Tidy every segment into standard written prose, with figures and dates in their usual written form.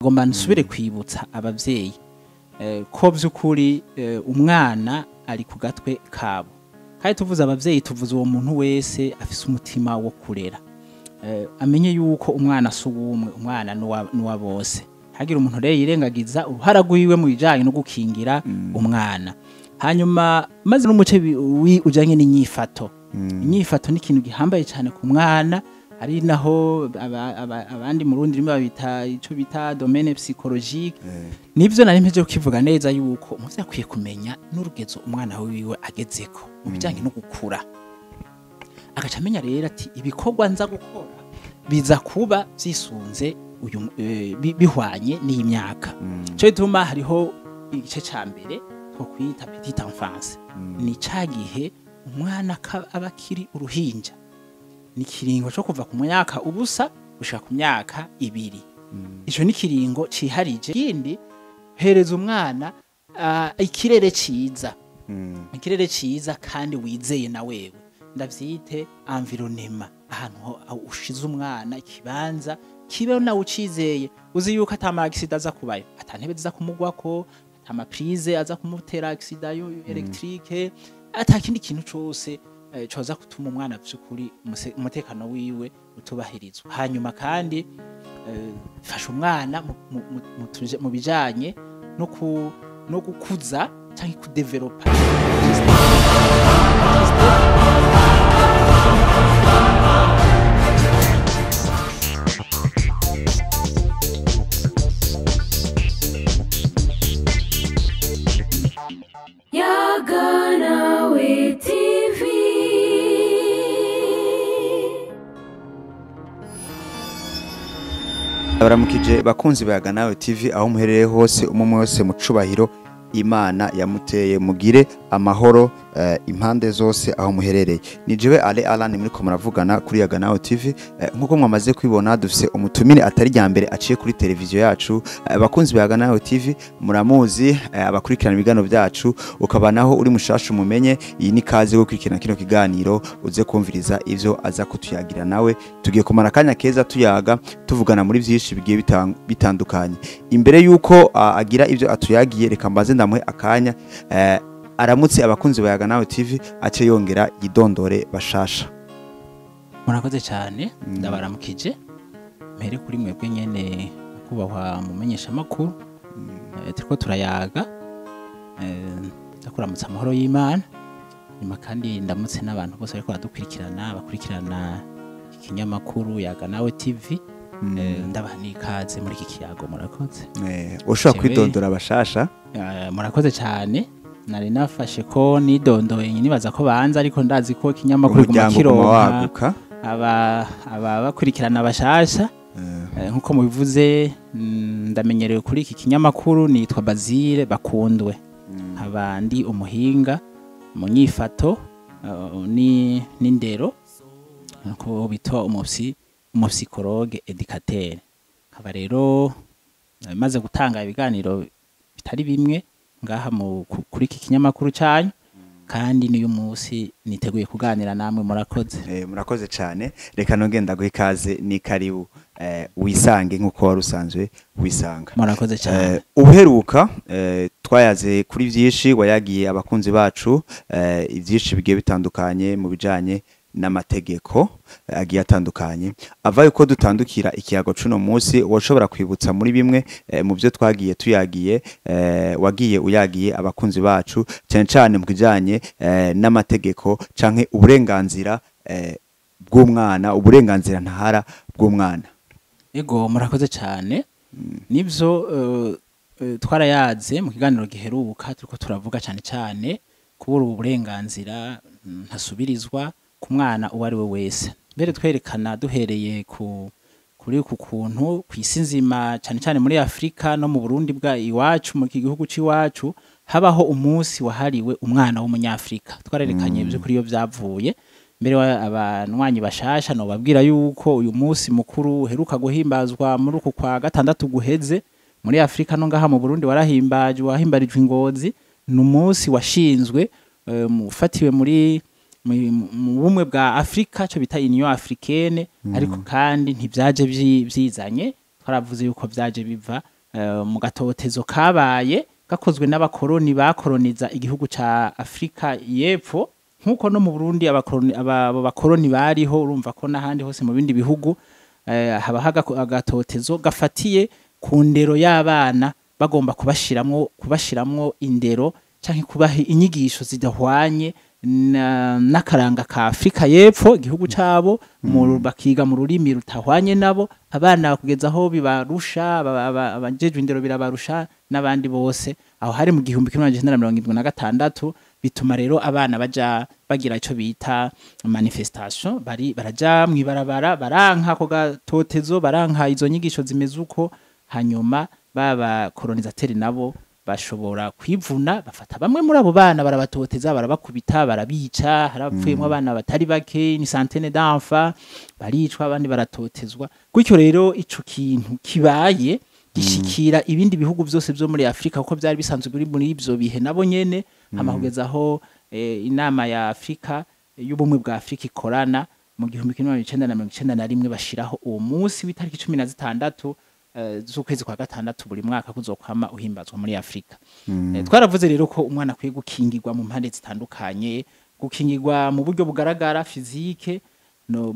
ngomba nsubire kwibutsa abavyeyi ko vy'ukuri umwana ari ku gatwe kabo, kandi tuvuze abavyeyi tuvuze uwo muntu wese afise umutima wo kurera, amenye yuko umwana suwumwe, umwana nuwa bose, hagira umuntu rero yirengagiza uruhara rwiwe mu bijanye no gukingira umwana. Hanyuma maze n'umuce ujanye n'inyifato, inyifato ni ikintu gihambaye cyane ku mwana, ari naho abandi mu rundi rimwe babita ico bita domaine psychologique. Nivyo nari mpeje kukivuga neza yuko umuvyeyi akwiye kumenya n'urugezo umwana wiwe agezeko mu bijanye no gukura, agaca amenya rero ati ibikorwa nza gukora biza kuba vyisunze uyu bihwanye n'imyaka. Cyo bituma hariho igice ca mbere two kwita petite enfance, ni cagihe umwana abakiri uruhinja, ni kiringo cyo kuva ku myaka ubusa gushika ku myaka 2. Ico ni kiringo ciharije. Kindi hereza umwana ikirere ciza, ikirere ciza kandi wizeye na wewe, ndavyite environnement, ahantu ushize umwana ikibanza kibe nawe ucizeye, uzi yuko atama accident aza kubayo, atantebe ziza kumugwako, atama prise aza kumutera accident yo electrique, atakindi kintu cose coza kutuma umwana by'ukuri umutekano wiwe utubahirizwa. Hanyuma kandi fasha umwana mu bijanye no gukuza cyangwa kudevelopa Yaganawe TV. Abaramukije bakunzi Yaganawe TV aho muherereye hose, umwe wese mu cubahiro Imana yamuteye, mugire amahoro impande zose aho muherereye. Ni jewe Alan muri ko muravugana kuri Yaganawe TV. Nkuko mwamaze kwibona dufise umutumire atari ryambere aciye kuri televiziyo yacu. Bakunzi Yaganawe TV muramuzi, abakurikirana ibigano byacu, ukaba naho uri mushasha umumenye, iyi ni kaze gukurikirana kino kiganiro uze kumviriza ivyo aza kutuyagira nawe. Tugiye kumara kanya keza tuyaga tuvugana muri vyinshi bigiye bitandukanye. Imbere yuko agira ivyo atuyagiye, reka mbaze ndamuhe akanya aramutse abakunzi ba Yaganawe TV ace yongera yidondore bashasha. Murakoze cyane, ndabaramukije mpere kuri mwebwe nyene kubahwa mumenyesha makuru, turiko turayaga ndakuramutsa amahoro y'Imana. Nyuma kandi ndamutse n'abantu bose ariko bakurikirana ikinyamakuru Yaganawe TV. Ndabaha n'ikaze muri iki kiyago. Murakoze. Ushobora kwidondora bashasha? Murakoze cyane, nari nafashe ko nidondoye nibaza ko banza, ariko ndazi ko ikinyamakuru kumakironka bakurikirana bashasha. Nkuko mubivuze, ndamenyerewe kuri iki kinyamakuru, nitwa Basile Bakundwe, abandi umuhinga mu nyifato n'indero, nko bitwa umupsikologe educateur. Aba rero maze gutanga ibiganiro bitari bimwe ngaha kuri iki kinyamakuru cyanyu, kandi n'uyu munsi niteguye kuganira namwe. Murakoze. Murakoze cyane, reka nongenda guha ikaze ni karibu wisange nkuko wari usanzwe wisanga. Murakoze cyane. Ubuheruka twayaze kuri vyinshi, wayagiye abakunzi bacu ivyinshi bigiye bitandukanye mu bijanye n'amategeko agiye atandukanye. Avaye ko dutandukira ikiyago cuno munsi, woshobora kwibutsa muri bimwe mu byo twagiye tuyagiye, wagiye uyagiye abakunzi bacu cyane cyane mu kijanye n'amategeko canke uburenganzira bw'umwana, uburenganzira ntahara bw'umwana. Ego murakoze cyane. Nivyo twarayaze mu kiganiro giheruka, turiko turavuga cyane cyane kubura uburenganzira ntasubirizwa ku mwana uwo ari we wese. Mbere twerekana duhereye kuri ku kuntu kw'isi nzima cyane cyane muri Afrika no mu Burundi bwa iwacu, mu gihugu c'iwacu habaho umunsi wahariwe umwana w'umunyafrika. Twarerekanye byo kuri yo byavuye. Mbere abanwanyi bashasha no babwira yuko uyu munsi mukuru uheruka guhimbazwa muri uku kwa gatandatu guheze muri Afrika no ngaha mu Burundi wahimbarijwe Ngozi. Ni umunsi washinzwe ufatiwe muri mu bumwe bwa Afrika, cyo bita Union Africaine, ariko kandi ntibyaje byizanye twaravuze yuko vyaje biva mu gatotezo kabaye gakozwe n'abakoroni bakoroniza igihugu ca Afrika y'Epfo nkuko no mu Burundi abo bakoroni bariho urumva ko n'ahandi hose mu bindi bihugu haba agatotezo gafatiye ku ndero y'abana bagomba kubashiramwo indero canke kubaha inyigisho zidahwanye n'akaranga ka Afrika y'Epfo igihugu cabo bakiga mu rurimi rutahwanye nabo abana kugeza aho bibarusha abajejwe indero birabarusha n'abandi bose aho hari mu 1976 bituma rero abana bagira ico bita manifestation baraja mwibarabara baranka ako gatotezo baranka izo nyigisho zimeze uko hanyuma baba colonizateri nabo bashobora kwivuna bafata bamwe muri abo bana barabatoteza barabakubita barabica harapfuyemo abana batari bake ni centaine d'enfants baricwa abandi baratotezwa gutyo rero ico kintu kibaye gishikira ibindi bihugu byose byo muri Afrika kuko byari bisanzwe biri muri ibyo bihe nabo nyene amahugezaho inama ya Afrika y'ubumwe bwa Afrika ikorana mu 1991 bashiraho uwo munsi w'itariki 16 z'ukwezi kwa gatandatu buri mwaka kuzokwama uhimbazwa muri Afrika. Twaravuze rero ko umwana akwiye gukingirwa mu mpande zitandukanye, gukingirwa mu buryo bugaragara physique no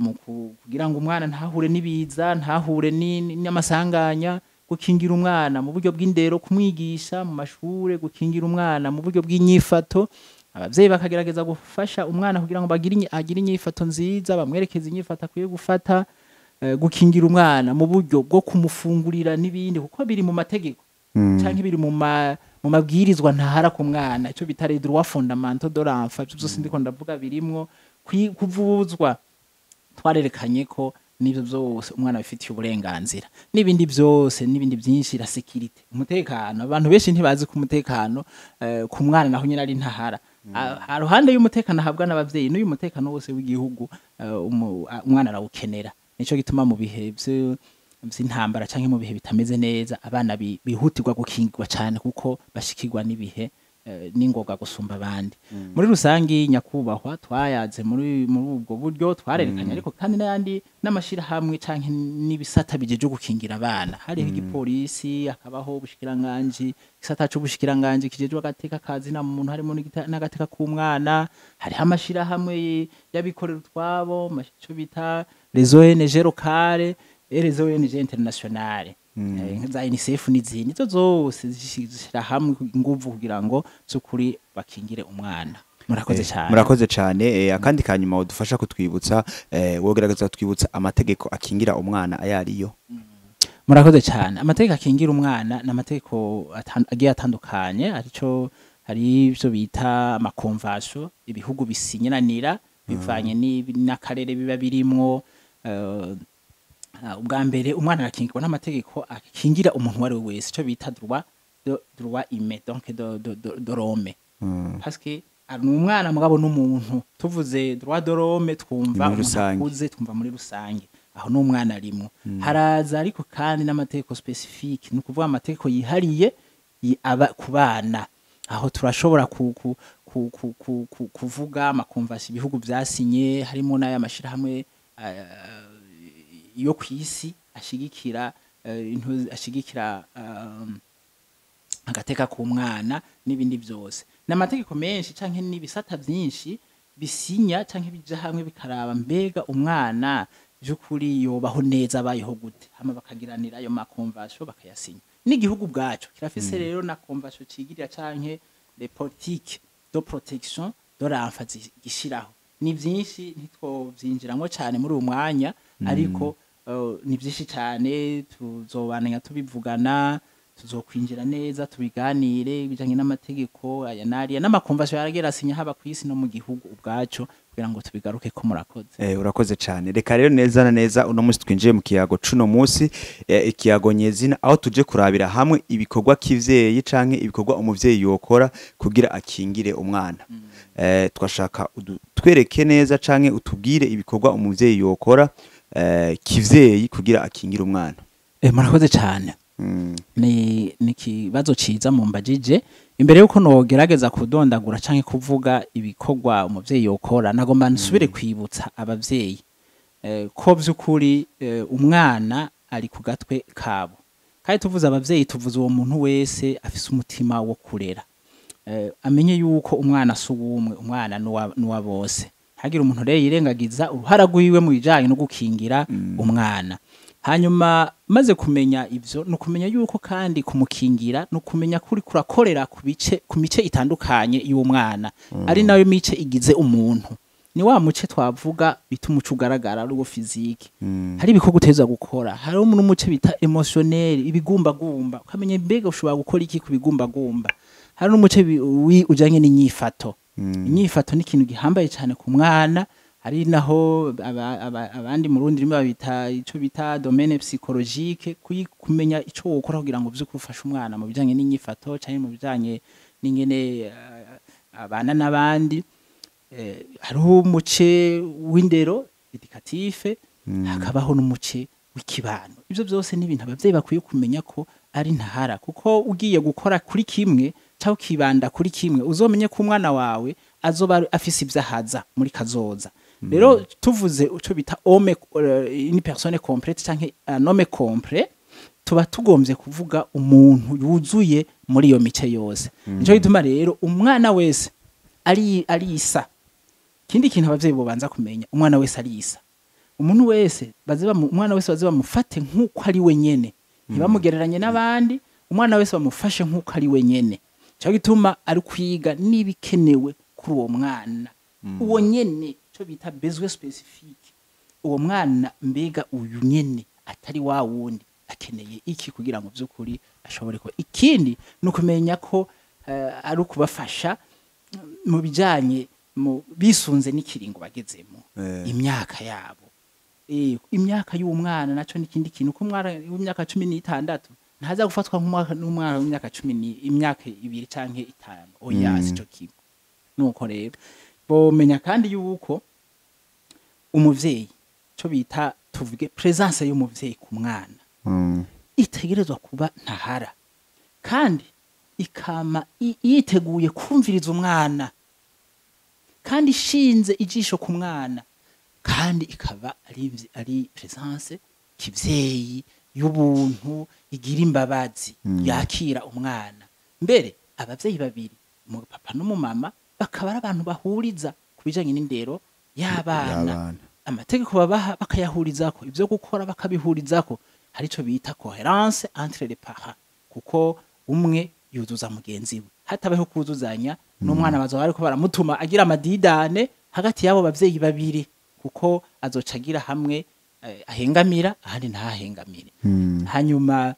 kugira ngo umwana ntahure nibiza, ntahure n'amasanganya, gukingira umwana mu buryo bw'indero kumwigisha mu mashure, gukingira umwana mu buryo bw'inyifato. Abavyeyi bakagerageza gufasha umwana kugira ngo agire inyifato nziza, bamwerekeze inyifato akwiye gufata. Gukingira umwana mu buryo bwo kumufungurira n'ibindi kuko biri mu mategeko canke biri mu mabwirizwa ntahara ku mwana ico bita les droits fondamentaux de l'enfant byose ndiko ndavuga birimwo kuvuzwa twarerekanye ko nivyo byose umwana bifitiye uburenganzira n'ibindi byose n'ibindi byinshi la sécurité umutekano abantu benshi ntibazi ku umutekano ku mwana naho nyine ari ntahara haruhande y'umutekano habwa n'abavyeyi n'uyu mutekano wose w'igihugu umwana arawukenera nico gituma mu bihe by'intambara canke mu bihe bitameze neza abana bihutirwa gukingirwa cyane kuko bashikirwa n'ibihe n'ingoga gusumba abandi muri rusangi nyakubahwa twayaze muri ubwo buryo twarerekanye ariko kandi n'ayandi n'amashira hamwe canke n'ibisata bijeje gukingira abana hari igipolisi akabaho ubushikiranganje gisata c'ubushikiranganje kijeje agateka kazi na muntu harimo n'agateka k'umwana hari amashira hamwe yabikorera twabo macho bita les ONG locales et les ONG internationales za UNICEF n'izindi zose zishira hamwe inguvu kugira ngo zukuri bakingire umwana murakoze cyane akandi kanyuma udufasha kutwibutsa wogerageza twibutsa amategeko akingira umwana ayariyo murakoze cyane amategeko akingira umwana n'amategeko agiye atandukanye arico hari ivyo bita amakonvasyo ibihugu bisinyiranira bivanye n'akarere biba birimwo ubwa mbere umwana arakingirwa n'amategeko akingira umuntu wari wese cyo bita droit humain donc de l'homme parce que umwana mugabo n'umuntu tuvuze droit de l'homme twumva twumva muri rusange aho n'umwana arimo haraza ariko kandi n'amategeko specifique no kuvuga amategeko yihariye aba kubana aho turashobora kuvuga amakonvasi ibihugu byasinye harimo n'aya mashira hamwe yo kwisi ashigikira agateka ku mwana n'ibindi byose n'amategeko menshi canke n'ibisata byinshi bisinya canke bija hamwe bikaraba mbega umwana byukuri yobaho neza abayeho gute hama bakagiranira ayo makonvasyo bakayasinya n'igihugu bwacu kirafise rero na konvasyo cigirira canke les politiques de protection de l'enfant gishiraho ni byinshi ntitwovyinjiramo cyane muri uwo mwanya ariko ni byinshi cyane tuzobananya tubivugana tuzokwinjira neza tubiganire bijanye n'amategeko aya nariya n'amakonvasyo yaragera asinya haba kwisi no mu gihugu ubwacu kugira ngo tubigaruke ko murakoze urakoze cyane reka rero neza na neza uno munsi twinjiye mu kiyago cuno munsi ikiyago nyezina aho tuje kurabira hamwe ibikorwa kivyeyi canke ibikorwa umuvyeyi yokora kugira akingire umwana twashaka twereke neza canke utubwire ibikorwa umuvyeyi yokora kivyeyi kugira akingire umwana murakoze cyane ni kibazo ciza mu mbajije imbere yuko nogerageza kudondagura canke kuvuga ibikorwa umuvyeyi yokora nagomba nsubire kwibutsa abavyeyi ko byukuri umwana ari ku gatwe kabo. Kandi tuvuze abavyeyi tuvuze uwo muntu wese afise umutima wo kurera, amenye yuko umwana si uwumwe, umwana nuwa bose. Hagira umuntu rero yirengagiza uruhara rwiwe mu bijanye no gukingira umwana. Hanyuma maze kumenya ivyo no kumenya yuko kandi kumukingira no kumenya kuri kurakorera ku mice itandukanye y'umwana, ari nayo mice igize umuntu. Ni wa muce twavuga bita umuco ugaragara ari wo physique. Hari ibikorwa uteza gukora, hari n'umuce bita emotionnel, ibigumbagumba, ukamenya mbega ushobora gukora iki ku bigumbagumba. Hari n'umuce ujanye n'inyifato. Inyifato ni ikintu gihambaye cyane ku mwana, hari naho abandi mu rundi rimwe babita ico bita domaine psychologique, kumenya ico wokora kugira ngo vyuko ufashe umwana mu bijanye n'inyifato cyane mu bijanye n'ingene abana n'abandi. Hariho umuce w'indero educatif, hakabaho n'umuce w'ikibano. Ivyo byose ni ibintu abavyeyi bakwiye kumenya ko ari ntahara, kuko ugiye gukora kuri kimwe cyangwa kibanda kuri kimwe uzomenye ko umwana wawe azoba afise ibyahaza muri kazoza. Rero tuvuze uco bita homme une personne complète canke un homme complet, tuba tugombye kuvuga umuntu yuzuye muri iyo mice yose. Nico gituma rero umwana wese ari isa. Kindi kintu abavyeyi bo banza kumenya, umwana wese ari isa. Umuntu wese umwana wese baze bamufate nk'uko ari wenyene, ntibamugereranye n'abandi. Umwana wese bamufashe nk'uko ari wenyene. Cyo gituma ari kwiga nibikenewe kuri uwo mwana. Uwo nyene cyo bita besoin spécifique. Uwo mwana mbega uyu nyene atari wa wundi akeneye iki kugira ngo byukuri ashobore ko. Ikindi nukumenya ko ari kubafasha mu bijanye bisunze n'ikiringo bagezemo, imyaka yabo. Imyaka y'umwana naco n'ikindi kintu ko umwana w'imyaka 16 ntaza gufatwa nk'umwana w'imyaka 10 imyaka 2 canke 5. Oya sico kimwe. Nuko rero bomenya kandi yuko umuvyeyi cyo bita tuvuge presence y'umuvyeyi ku mwana itegerezwa kuba ntahara, kandi ikama yiteguye kumviriza umwana, kandi ishinze ijisho ku mwana, kandi ikaba ari presence kivyeyi y'ubuntu igira imbabazi, yakira umwana. Mbere abavyeyi babiri, mu papa no mu mama, bakaba ari abantu bahuriza kubijanye n'indero y'abana. Amategeko babaha bakayahurizako, ivyo gukora bakabihurizako. Harico bita cohérence entre les parents, kuko umwe yuzuza mugenzi we. Hatabaho kuzuzanya n'umwana bazoba ariko baramutuma agira amadidane hagati yabo bavyeyi babiri, kuko azocagira hamwe ahengamira ahandi ntahengamire. Hanyuma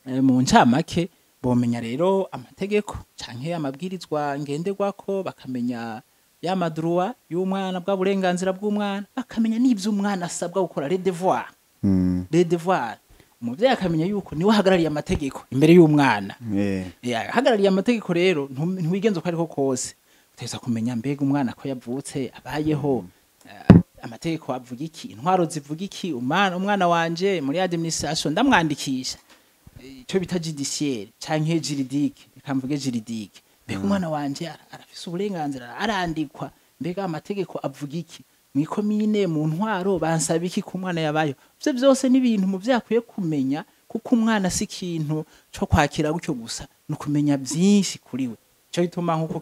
mu ncamake bomenya rero amategeko canke amabwirizwa ngenderwako, bakamenya ya madroit y'umwana bwa burenganzira bw'umwana, bakamenya n'ivyo umwana asabwa gukora, les devoirs. Les devoirs. Umuvyeyi akamenya yuko niwe hagarariye amategeko imbere y'umwana. Hagarariye amategeko rero ntiwigenza uko ariko kose. Uteza kumenya mbega umwana ko yavutse abayeho, amategeko avuga iki, intwaro zivuga iki, umwana wanje muri administration ndamwandikisha ico bita judiciaire canke juridique, ikamvuge juridique. Mbega umwana wanje arafise uburenganzira, arandikwa, mbega amategeko avuga iki, mwikomine mu ntwaro bansaba iki ku mwana yabayo. Byo byose ni ibintu mu vyakwiye kumenya, kuko umwana si ikintu cyo kwakira gutyo gusa, no kumenya byinshi kuri we. Cyo bituma nkuko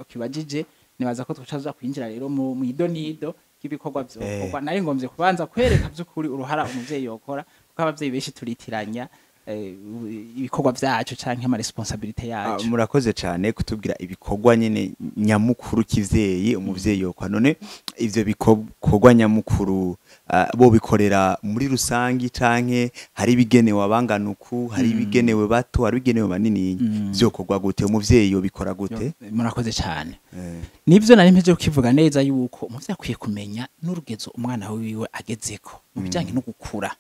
kibajije, nibaza ko twacaza kwinjira rero mu idonido y'ibikorwa byo. Nari ngombye kubanza kwereka by'ukuri uruhara umuvyeyi yokora, kuko abavyeyi benshi turitiranya ibikorwa byacu canke ama responsabilité yacu. Murakoze cyane kutubwira ibikorwa nyene nyamukuru kivyeyi umuvyeyi yokwa. None ivyo bikorwa nyamukuru bo bikorera muri rusangi canke hari bigenewe abanganuku, hari bigenewe bato, hari bigenewe banini, vyokorwa gute, umuvyeyi yo bikora gute? Murakoze cyane. Nivyo nari mpeje kukivuga neza yuko umuvyeyi akwiye kumenya n'urugezo umwana wiwe agezeko mu bijanye no gukura.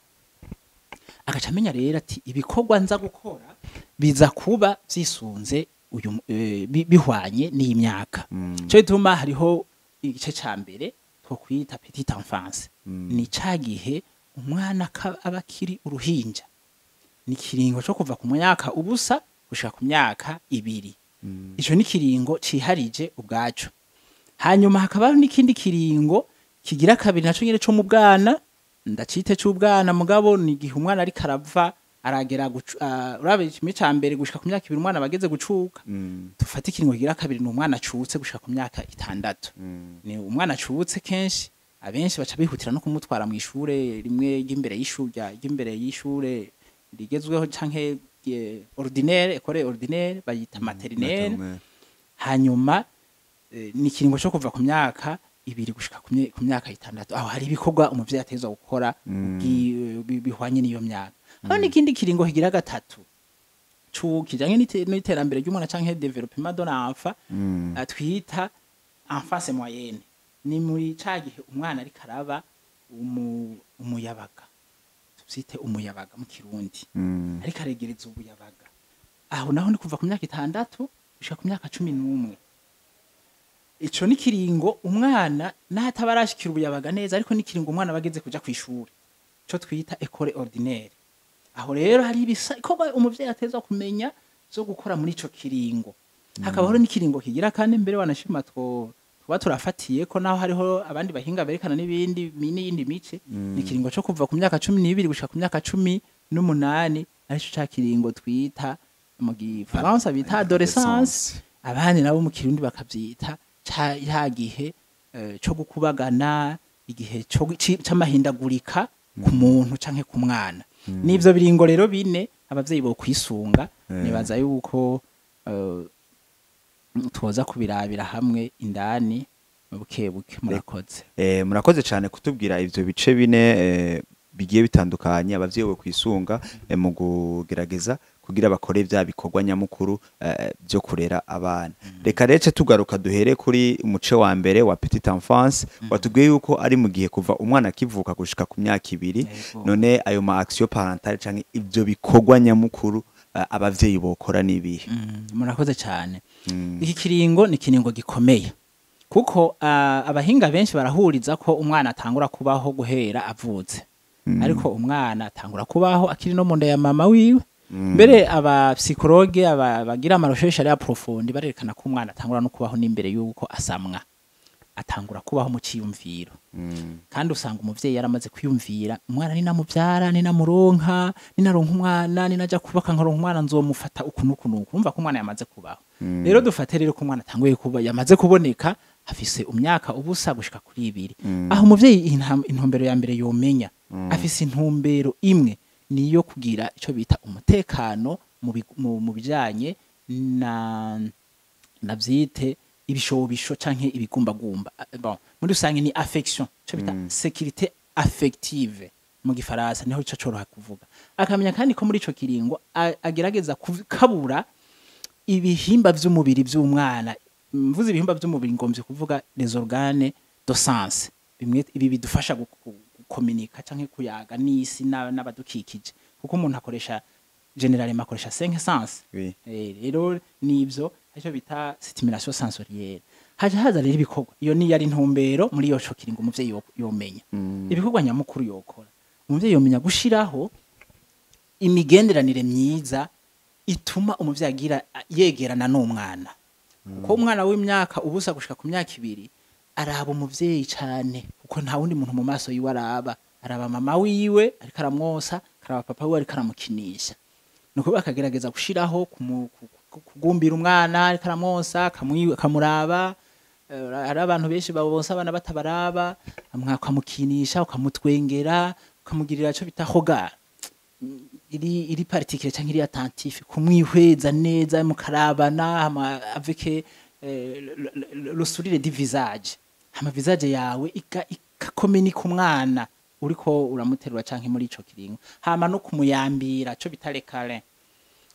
Agacamenya rero ati ibikorwa nza gukora biza kuba vyisunze uyu bihwanye n'imyaka. Cyo bituma hariho igice ca mbere two kwita petite enfance. Ni cagihe umwana abakiri uruhinja, ni kiringo cyo kuva ku myaka ubusa gushika ku myaka 2. Ico ni kiringo ciharije ubwacu. Hanyuma hakabaho n'ikindi kiringo kigira kabiri naco nyene cyo mu bwana, ndacite c'ubwana mugabo ni igihe umwana ari karava aragera urabe kimwe ca mbere gushika ku myaka 2 umwana bageze gucuka dufata ikiringo kigira kabiri ni umwana acutse gushika ku myaka 6 ni umwana acutse kenshi abenshi baca bihutira no kumutwara mu ishure rimwe ry'imbere y'ishure rigezweho canke ordinaire école ordinaire bayita maternelle hanyuma ni ikiringo cyo kuva ku myaka 2 gushika ku myaka 6 aho hari ibikorwa umuvyeyi atezwa gukora bihwanye n'iyo myaka aho n'ikindi kiringo kigira gatatu kijanye n'iterambere ry'umwana canke développement de l'enfant twita enfance moyenne ni muri cagihe umwana ari karaba umuyabaga tuvyite umuyabaga mu kirundi ari karegereza ubuyabaga aho naho ni kuva ku myaka 6 gushika ku myaka 11 ico ni kiringo umwana natabarashikira ubuyabaga neza ariko ni kiringo umwana bageze kuja kwishuri cyo twita école ordinaire aho rero hari ibikorwa umuvyeyi atezwa kumenya zo gukora muri ico kiringo hakabaho n'ikiringo kigira kandi mbere wanashima tuba turafatiye ko naho hariho abandi bahinga berekana n'iyindi mice ni kiringo cyo kuva ku myaka 12 gushika ku myaka 18 arico ca kiringo twita mu gifaransa bita adolescence abandi nabo mu kirundi bakavyita ya gihe cyo gukubagana igihe c'amahindagurika ku muntu canke ku mwana nivyo biringo rero bine abavyeyi bo kwisunga nibaza yuko tuza kubirabira hamwe indani bukebuke murakoze murakoze cyane kutubwira ivyo bice bine bigiye bitandukanye abavyeyi bo kwisunga mu kugerageza kugira bakore vya bikorwa nyamukuru byo kurera abana reka rece tugaruka duhere kuri umuce wa mbere wa petite enfance watubwiye yuko ari mu gihe kuva umwana akivuka gushika ku myaka 2 none ayo ma action parentale canke ivyo bikorwa nyamukuru abavyeyi bokora nibihe murakoze cyane iki kiringo ni kiringo gikomeye kuko abahinga benshi barahuriza ko umwana atangura kubaho guhera avutse ariko umwana atangura kubaho akiri no mu nda ya mama wiwe mbere aba psychologue bagira amarecherche ari aprofondi barerekana ko umwana atangura no kubaho n'imbere yuko asamwa atangura kubaho mu ciyumviro kandi usanga umuvyeyi yaramaze kwiyumvira umwana ni namuvyara ni namuronka ni naronka umwana ni naja kubaka nkaronka umwana nzomufata ukunukunuku umva ko umwana yamaze kubaho rero dufate rero ko umwana atanguye kuba yamaze kuboneka afise umyaka ubusa gushika kuri 2 aho umuvyeyi intumbero ya mbere yomenya afise intumbero imwe niyo kugira ico bita umutekano mu bijanye na vyite ibishobisho canke ibigumbagumba bon muri usange ni affection ico bita sécurité affective mu gifaransa niho ico coroha kuvuga akamenya kandi ko muri ico kiringo agerageza kabura ibihimba vy'umubiri vy'umwana mvuze ibihimba vy'umubiri ngomvye kuvuga les organes de sens bimwe ibi bidufasha gukomunika canke kuyaga n'isi n'abadukikije kuko umuntu akoresha generally makoresha 5 sens rero nivyo aco bita stimulation sensorielle haza rero ibikorwa iyo ni yari ntumbero muri yo co kiringo umuvyeyi yomenya ibikorwa nyamukuru yokora umuvyeyi yomenya gushiraho imigenderanire myiza ituma umuvyeyi agira yegerana n'umwana ko umwana w'imyaka ubusa gushika ku myaka 2 araba umuvyeyi cyane kuko nta wundi muntu mu maso yiwe araba mama wiwe ariko aramwosa karaba papa wiwe ariko aramukinisha nuko bakagerageza gushiraho kugumbira umwana ariko aramwosa kamuraba ari abantu benshi babonsa abana batabaraba amwakamukinisha ukamutwengera ukamugirira cyo bita hoga iri particule cyangwa iri attentif kumwihweza neza mukarabana avec le sourire du visage hama visage yawe ikakomenika umwana uriko uramuterura canke muri ico kiringo hama no kumuyambira cyo bitare kare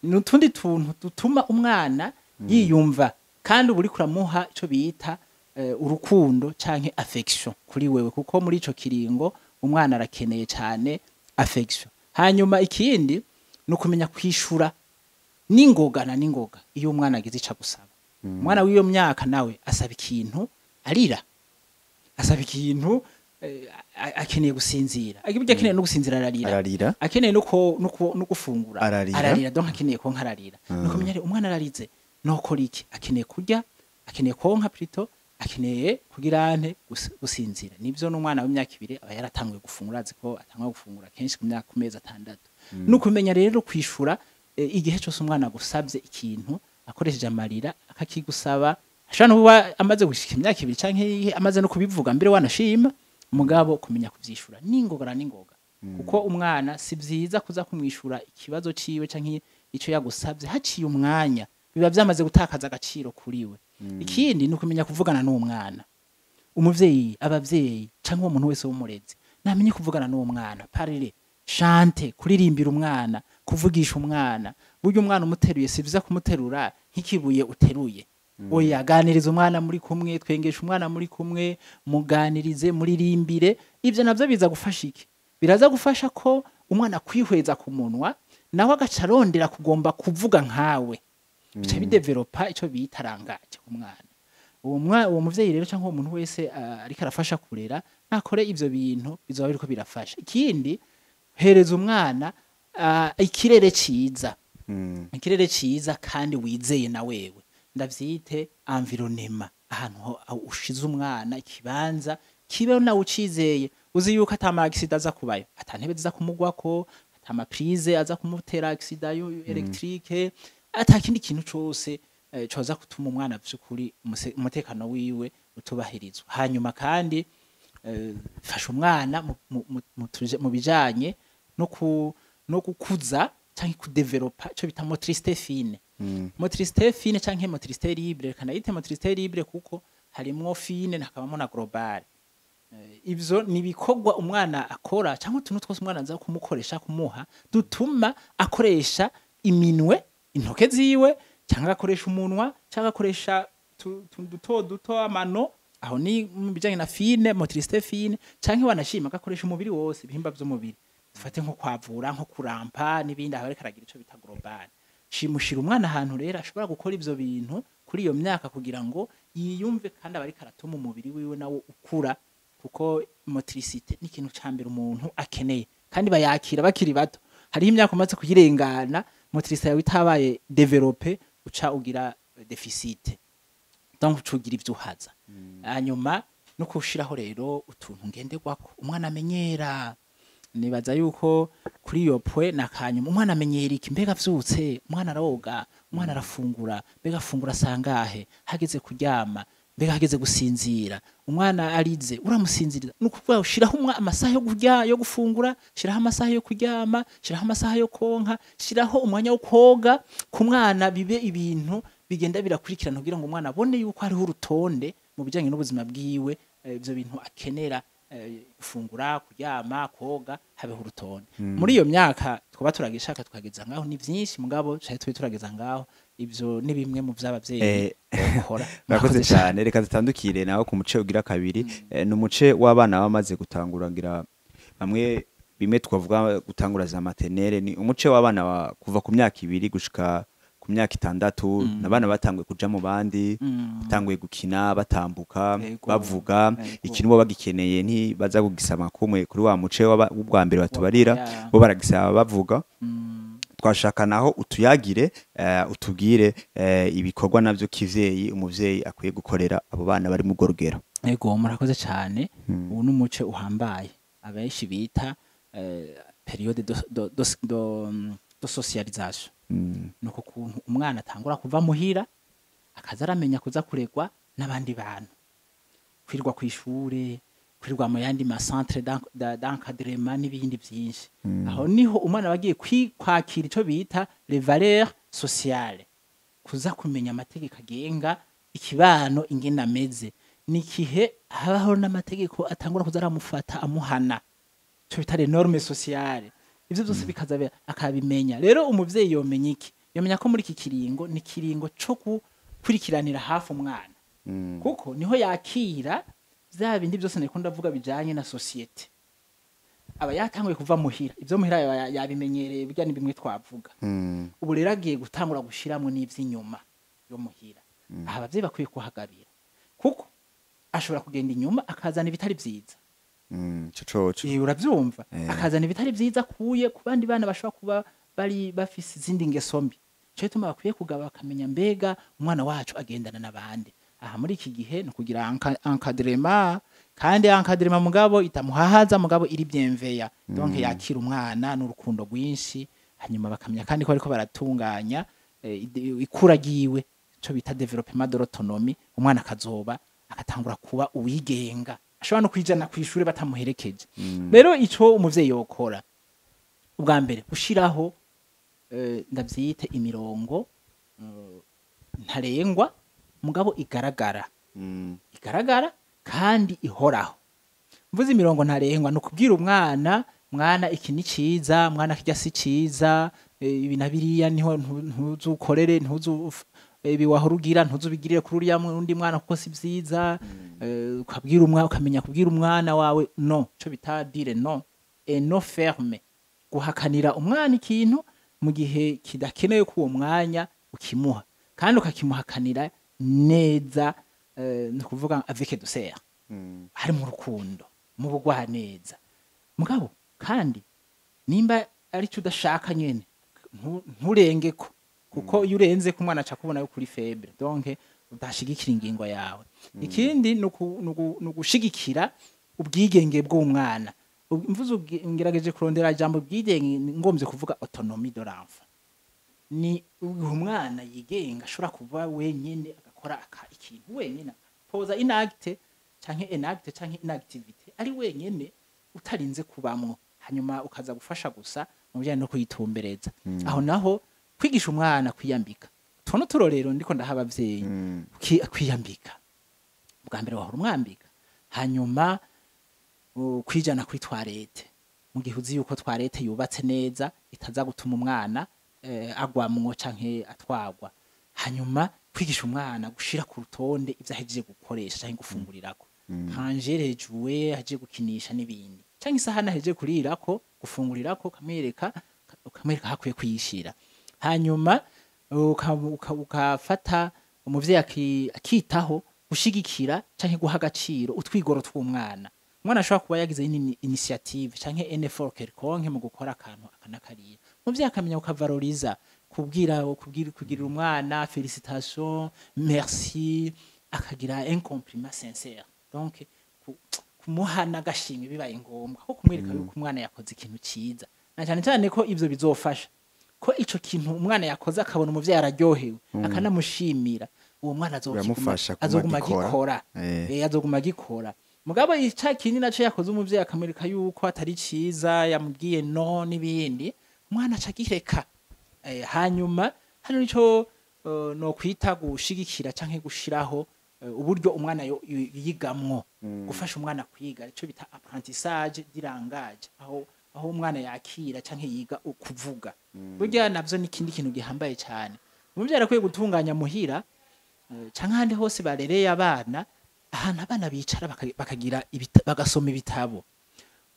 n'utundi tuntu dutuma umwana yiyumva kandi uri kuramuha ico bita urukundo canke affection kuri wewe kuko muri ico kiringo umwana arakeneye cyane affection hanyuma ikindi no kumenya kwishura n'ingoga iyo umwana agize ica gusaba umwana w'iyo myaka nawe asaba ikintu arira asaba ikintu akeneye gusinzira agibye akeneye no gusinzira ararira akeneye no gufungura ararira donc akeneye ko nkararira no kumenya umwana ararize no kora iki akeneye kurya akeneye konka plutôt akeneye kugira ante gusinzira. Nivyo n'umwana w'imyaka 2 aba yaratanguye gufungura, aziko atangwa gufungura kenshi ku mezi 6. Nukumenya rero kwishura igihe cyose umwana gusabye ikintu akoresheje amarira akakigusaba, ashana uba amaze gushika imyaka 2 canke amaze no kubivuga mbere wanashima, mugabo kumenya kuvyishura n'ingoga n'ingoga. Kuko umwana si vyiza kuza kumwishura ikibazo ciwe canke ico yagusabye haciye umwanya, biba vyamaze gutakaza agaciro kuriwe. Ikindi nukumenya kuvugana n'umwana. Umuvyeyi, abavyeyi canke uwo muntu wese w'umurezi namenye kuvugana n'uwo mwana, parire, chante, kuririmbira umwana, kuvugisha umwana. Buryo umwana umuteruye si vyiza kumuterura nk'ikibuye uteruye. Oya, ganiriza umwana muri kumwe, twengesha umwana muri kumwe, muganirize, muririmbire. Ivyo navyo biza gufasha iki? Biraza gufasha ko umwana kwihweza ku munwa nawe agacarondera kugomba kuvuga nkawe. Bica bidevelopa ico bita rangaje ku mwana. Uwo muvyeyi rero cyangwa umuntu wese ariko arafasha kurera nakore ivyo bintu bizoba biriko birafasha. Ikindi hereza umwana ikirere ciza. Ikirere ciza kandi wizeye na wewe. Ndavyite environnement, ahantu ushize umwana ikibanza kibe nawe ucizeye, uzi yuko atama accident aza kubayo, atantebe ziza kumugwako, atama prise aza kumutera accident yo electrique, atakindi kintu cose coza gutuma umwana vyukuri umutekano wiwe utubahirizwa. Hanyuma kandi fasha umwana mu bijanye no gukuza canke kudevelopa ico bita motricité fine. Motricité fine canke motricité libre, kana yite motricité libre kuko harimwo fine nakabamo na global. Ivyo ni bikogwa umwana akora canke utuntu twose umwana aza kumukoresha kumuha dutuma akoresha iminwe, intoke ziwe, cyangwa akoresha umunwa, cyangwa akoresha duto amano. Aho ni mu bijanye na fine, motricité fine, canke wanashima agakoresha umubiri wose, ibihimba vy'umubiri. Dufate nko kwavura, nko kurampa n'ibindi aho ariko aragira ico bita global. Shimushira umwana ahantu rero ashobora gukora ivyo bintu kuri iyo myaka kugira ngo yiyumve kandi abari karatuma umubiri wiwe nawo ukura, kuko motricité ni ikintu cambere umuntu akeneye kandi bayakira bakiri bato. Hari imyaka umaze kuyirengana motricité yawe itabaye développer uca ugira déficit, donc ucugira ivyo uhaza. Hanyuma no kushiraho rero utuntu ngenderwako umwana amenyera. Nibaza yuko kuri iyo pwe nakanyuma umwana amenyera iki, mbega vyutse umwana aroga, umwana arafungura, mbega afungura sangahe, hageze kuryama, mbega hageze gusinzira, umwana arize uramusinziriza. Nukuvuga ushiraho amasaha yo kurya, yo gufungura, shiraho amasaha yo kuryama, shiraho amasaha yo konka, shiraho umwanya wo koga ku mwana, bibe ibintu bigenda birakurikirana kugira ngo umwana abone yuko hariho urutonde mu bijanye n'ubuzima bwiwe, ivyo bintu akenera, gufungura, kuryama, koga, habeho urutonde. Muri iyo myaka twaba turagishaka tukageza ngaho ni vyinshi, mugabo cyane turageza ngaho. Ivyo ni bimwe mu vy'abavyeyi bakora. Murakoze cyane. Reka dutandukire naho ku muce ugira kabiri. Ni umuce w'abana bamaze gutangura ngira bamwe bimwe twavuga gutangura za maternelle. Ni umuce w'abana kuva ku myaka 2 gushika ku myaka 6, nabana batanguye kuja mu bandi, batanguye gukina, batambuka, bavuga ikintu bo bagikeneye ntibaza kugisama kumwe kuri wa muce w'ubwa mbere batubarira, bo baragisaba bavuga. Twashaka naho utuyagire utubwire ibikorwa navyo kivyeyi umuvyeyi akwiye gukorera abo bana bari mu gorugero. Yego, murakoze cyane. Ubu n'umuce uhambaye abenshi bita periode de socialisation. Nuko kuntu umwana atangura kuva muhira akaza aramenya kuza kuregwa n'abandi bantu, kwirwa kw'ishure, kwirwa mu yandi ma centre d'encadrement n'ibindi byinshi. Aho niho umwana bagiye kwakira ico bita les valeurs sociales, kuza kumenya amategeko agenga ikibano ingena ameze. Nikihe habaho n'amategeko atangura kuza aramufata amuhana, cyo bita les normes sociales. Ivyo byose bikaza akabimenya. Rero umuvyeyi yomenya iki? Yomenya ko muri iki kiringo ni kiringo cyo kurikiranira hafi umwana, kuko niho yakira vya bindi byose niko ndavuga bijanye na societe. Aba yatanguye kuva muhira, ivyo muhira yabimenyereye, burya ni bimwe twavuga. Ubu rero agiye gutangura gushiramwe n'ivy'inyuma yo muhira. Aha abavyeyi bakwiye kuhagabira, kuko ashobora kugenda inyuma akazana ibitari vyiza. Coco uravyumva, akazana ibitari vyiza kuye ku bandi bana bashobora kuba bari bafise izindi ngeso mbi. Cyo bituma bakwiye kugaba bakamenya mbega umwana wacu agendana n'abandi. aha muri iki gihe no kugira encadrement kandi encadrement mugabo itamuhahaza mugabo iri bienveya donc yakira umwana n'urukundo rwinshi hanyuma bakamenya kandi ko ariko baratunganya ikuragiwe cyo bita development de l'autonomie umwana akazoba agatangura kuba uwigenga ashobora no kwijana ku ishure batamuherekeje rero ico umuvyeyi yokora ubwa mbere gushiraho ndavyite imirongo ntarengwa mugabo igaragara kandi ihoraho mvuze imirongo ntarengwa no kubwira umwana iki ni ciza mwana kijya si ciza ibi nabiriya niho ntuzukorere biwahorugira ntuzubigirire kuri uriya undi mwana kuko si vyiza ukabwira ukamenya kubwira umwana wawe no cyo bita dire no et no ferme guhakanira umwana ikintu mu gihe kidakenewe ko uwo mwanya ukimuha kandi ukakimuhakanira neza ni kuvuga avec douceur hari mu rukundo mu bugwa neza mugabo kandi nimba ari cyo udashaka nyene nturenge ko kuko iyo urenze ku mwana acakubona yo kuri faible donc udashigikira ingingo yawe ikindi nugushigikira ubwigenge bw'umwana mvuze ngerageje kurondera jambo bwigenge ngomvye kuvuga autonomie de l'enfant ni umwana yigenga ashobora kuba wenyene agakora ikintu wenyene poza inacte canke inactivity ari wenyene utarinze kubamwo hanyuma ukaza gufasha gusa mu bijyanye no kuyitumbereza aho naho kwigisha umwana kwiyambika tuno turorero ndiko ndaha abavyeyi kwiyambika bwa mbere wahora umwambika hanyuma kwijana kuri toilette mu gihe uzi yuko toilette yubatse neza itaza gutuma umwana agwamwo canke atwagwa hanyuma kwigisha umwana gushira ku rutonde ivyo ahejeje gukoresha canke gufungurirako hanjere juwe ahejeje gukinisha n'ibindi canke isahani ahejeje kurirako gufungurirako ukamwereka hakwiye kuyishira hanyuma ukafata umuvyeyi akitaho gushigikira canke guha agaciro utwigoro tw'umwana umwana ashobora kuba yagize initiative canke un effort quelconque mu gukora akantu akanakariya umuvyeyi akamenya ukavaloriza kugira umwana félicitations merci akagira un compliment sincère donc kumuhana gashimwe bibaye ngombwa ko kumwereka yuko umwana yakoze ikintu ciza na cyane cyane ko ivyo bizofasha ko ico kintu umwana yakoze akabona umuvyeyi araryohewe akanamushimira uwo mwana azoguma gikora mugabo ica kinini naco yakoze umuvyeyi akamwereka yuko atari ciza yamubwiye no n'ibindi umwana aca gireka hanyuma hano nico no kwita gushigikira canke gushiraho uburyo umwana yigamwo gufasha umwana kwiga ico bita apprentissage d'langage aho umwana yakira canke yiga ukuvuga burya navyo nikindi kintu gihambaye cyane umuvyeyi arakwiye gutunganya muhira canke handi hose barereye abana ahantu abana bicara bakagira bagasoma ibitabo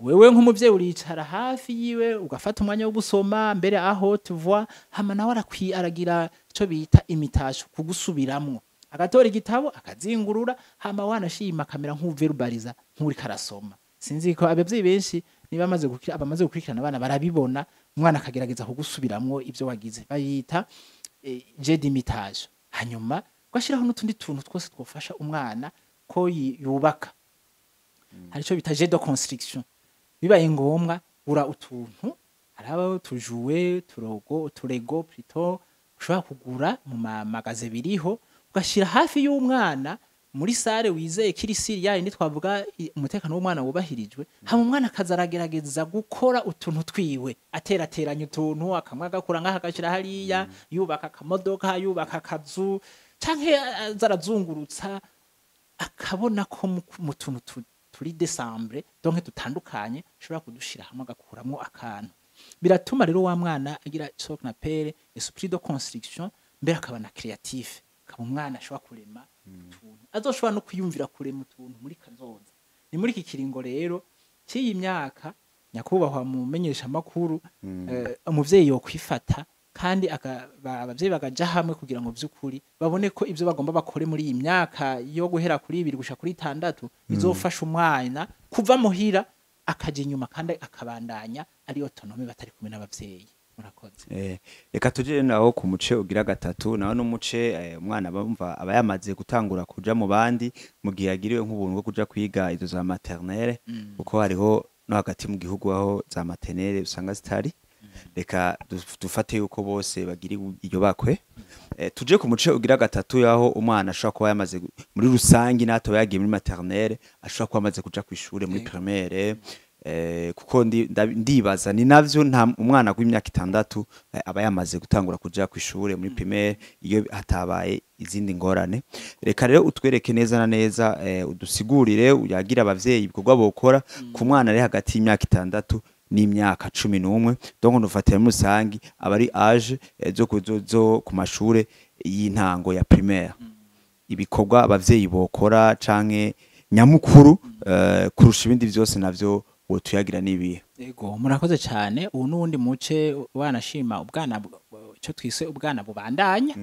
wewe nk'umuvyeyi uricara hafi yiwe ugafata umwanya wo gusoma mbere aho tuvoa hama nawe aragira ico bita imitasho kugusubiramwo agatora igitabo akazingurura hama wanashima kamera nk'uverbaliza nk'uri karasoma sinzi ko abavyeyi benshi niba abamaze gukurikirana abana barabibona umwana akagerageza kugusubiramwo ivyo wagize bayita jet d'imitage hanyuma gwashiraho n'utundi tuntu twose twofasha umwana ko yubaka hari ico bita jet de construction bibaye ngombwa ura utuntu araba tujuwe turego plutôt ushobora kugura mu magaze biriho ugashira hafi y'umwana muri sare wizeye kiri siriya ni twavuga umutekano w'umwana wubahirijwe hama umwana akazaragerageza gukora utuntu twiwe aterateranya utuntu akamwe agakura ngaha agashira hariya yubaka akamodoka yubaka akazu canke zarazungurutsa akabona ko mu tuntu turi Decembre donc tutandukanye ushobora kudushira hamwe agakuramo akantu biratuma rero wa mwana agira ico napere esprit de construction mbere akaba na creatif kaba umwana ashobora kurema utuntu azoshobora no kwiyumvira kurema utuntu muri kazoza ni muri iki kiringo rero cy'iyi myaka nyakubahwa mu menyesha makuru umuvyeyi yo kwifata kandi abavyeyi bagaja hamwe kugira ngo vyukuri babone ko ivyo bagomba bakore muri iyi myaka yo guhera kuri 2 gusha kuri 6 bizofasha umwana kuva muhira akaje inyuma kandi akabandanya ari autonome batari kumwe n'abavyeyi murakoze. Reka tujye naho ku muce ugira gatatu naho n'umuce umwana bumva aba yamaze gutangura kuja mu bandi mu gihe yagiriwe nk'ubuntu bwo kuja kwiga izo za maternelle kuko hariho no hagati mu gihugu aho za maternelle usanga zitari reka dufate yuko bose bagira iyo bakwe tuje ku muce ugira gatatu yaho umwana ashobora kuba yamaze muri rusangi nato yagiye muri maternelle ashobora kuba yamaze kuja ku ishure muri primaire kuko ndibaza ni navyo nta umwana w'imyaka 6 aba yamaze gutangura kuja ku ishure muri primaire iyo hatabaye izindi ngorane reka rero utwereke neza na neza udusigurire uyagira abavyeyi ibikorwa bokora ku mwana ari hagati y'imyaka 6 n'imyaka 11 donc nufatira mu rusangi abari age zo ku mashure y'intango ya primaire ibikorwa abavyeyi bokora canke nyamukuru kurusha ibindi vyose navyo wotuyagira nibihe. Yego murakoze cyane ubu nundi muce wanashima ubwana cyo twise ubwana bubandanya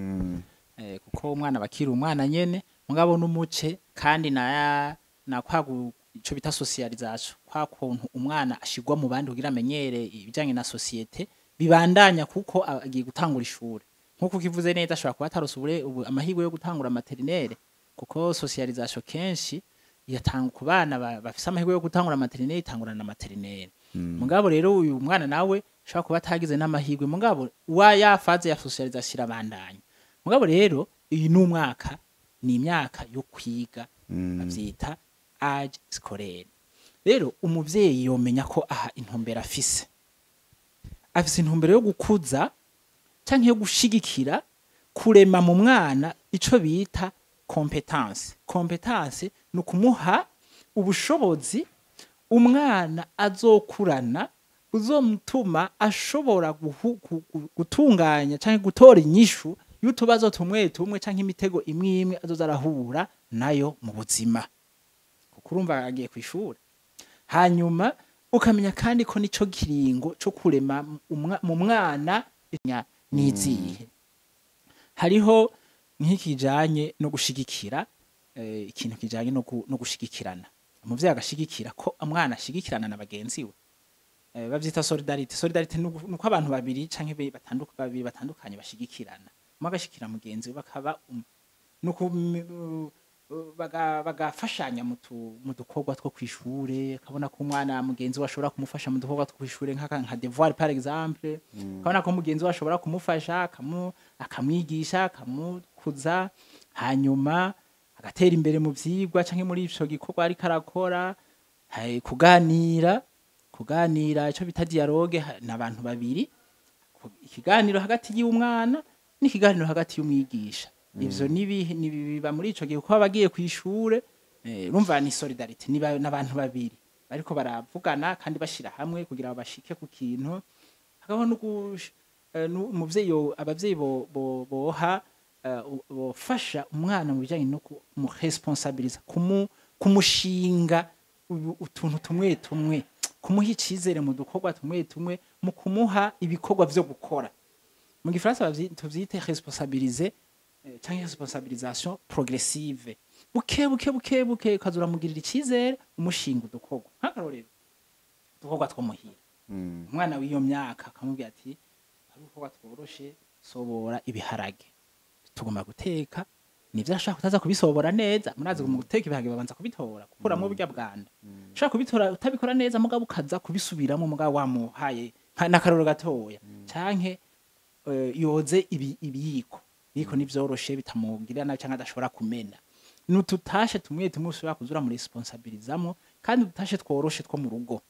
kuko umwana bakiri umwana nyene mugabo n'umuce kandi na kwagu ico bita socialisation kwa kuntu umwana ashigwa mu bandi kugira amenyere ibijanye na societe bibandanya kuko agiye gutangura ishure nkuko kivuze neza ashobora kuba atarosubure amahirwe yo gutangura maternelle kuko socialisation kenshi yatanga ku bana bafise amahirwe yo gutangura maternelle itangurana na maternelle mugabo rero uyu mwana nawe ashobora kuba atagize n'amahirwe mugabo wa yafaze ya socialisation irabandanya mugabo rero iyi n'umwaka ni imyaka yo kwiga bavyita age scolaire rero umuvyeyi yomenya ko aha intumbero afise intumbero yo gukuza canke yo gushigikira kurema mu mwana ico bita competence no kumuha ubushobozi umwana azokurana uzomutuma ashobora gutunganya canke gutora inyishu y'utubazo tumwe canke imitego imwe azoza arahura nayo mu buzima kurumva agiye kwishura hanyuma ukamenya kandi ko nico kiringo cyo kurema mu mwana nizihe hariho nk'ikijanye no gushigikira ikintu kijanye no gushigikirana umuvyeyi agashigikira ko umwana ashigikirana na bagenzi we bavyita solidarite nuko abantu babiri canke babiri batandukanye bashigikirana magashikira mugenzi we bakaba nuko bagafashanya mu dukorwa two kwishure kabona ko umwana mugenzi washobora kumufasha mu dukorwa two kwishure nka devoir par exemple kabona ko mugenzi washobora kumufasha akamwigisha akamukuza hanyuma agatera imbere mu vyigwa canke muri ico gikorwa ari karakora kuganira ico bita dialogue n'abantu babiri ikiganiro hagati y'umwana n'ikiganiro hagati y'umwigisha ivyo nibiba muri ico gihe kuba bagiye kwishure urumva ni solidarite ni n'abantu babiri bariko baravugana kandi bashira hamwe kugira bashike ku kintu hakabaho umuvyeyi abavyeyi boha bofasha umwana mu bijanye no mu responsabiliser kumushinga utuntu tumwe kumuha icizere mu dukorwa tumwe mu kumuha ibikorwa vyo gukora mu gifaransa tuvyite responsabiliser cyangwa responsabilisation progressive buke kazura mugirira icizere umushinga udukorwa nk'akarorero udukorwa two muhira umwana w'iyo myaka akamubwira ati ari udukorwa tworoshe sobora ibiharage tugomba guteka nivyo ashaka kutaza kubisobora neza murazi mu guteka ibiharage babanza kubitora gukuramo burya bwanda ushaka kubitora utabikora neza mugabo ukaza kubisubiramo mugabo wamuhaye n'akaroro gatoya canke yoze ibiyiko biko nivyoroshe bitamubwira na cyangwa adashobora kumena nututashe tumwe ushobora kuzura muri responsabilizamo kandi ututashe tworoshe two mu rugo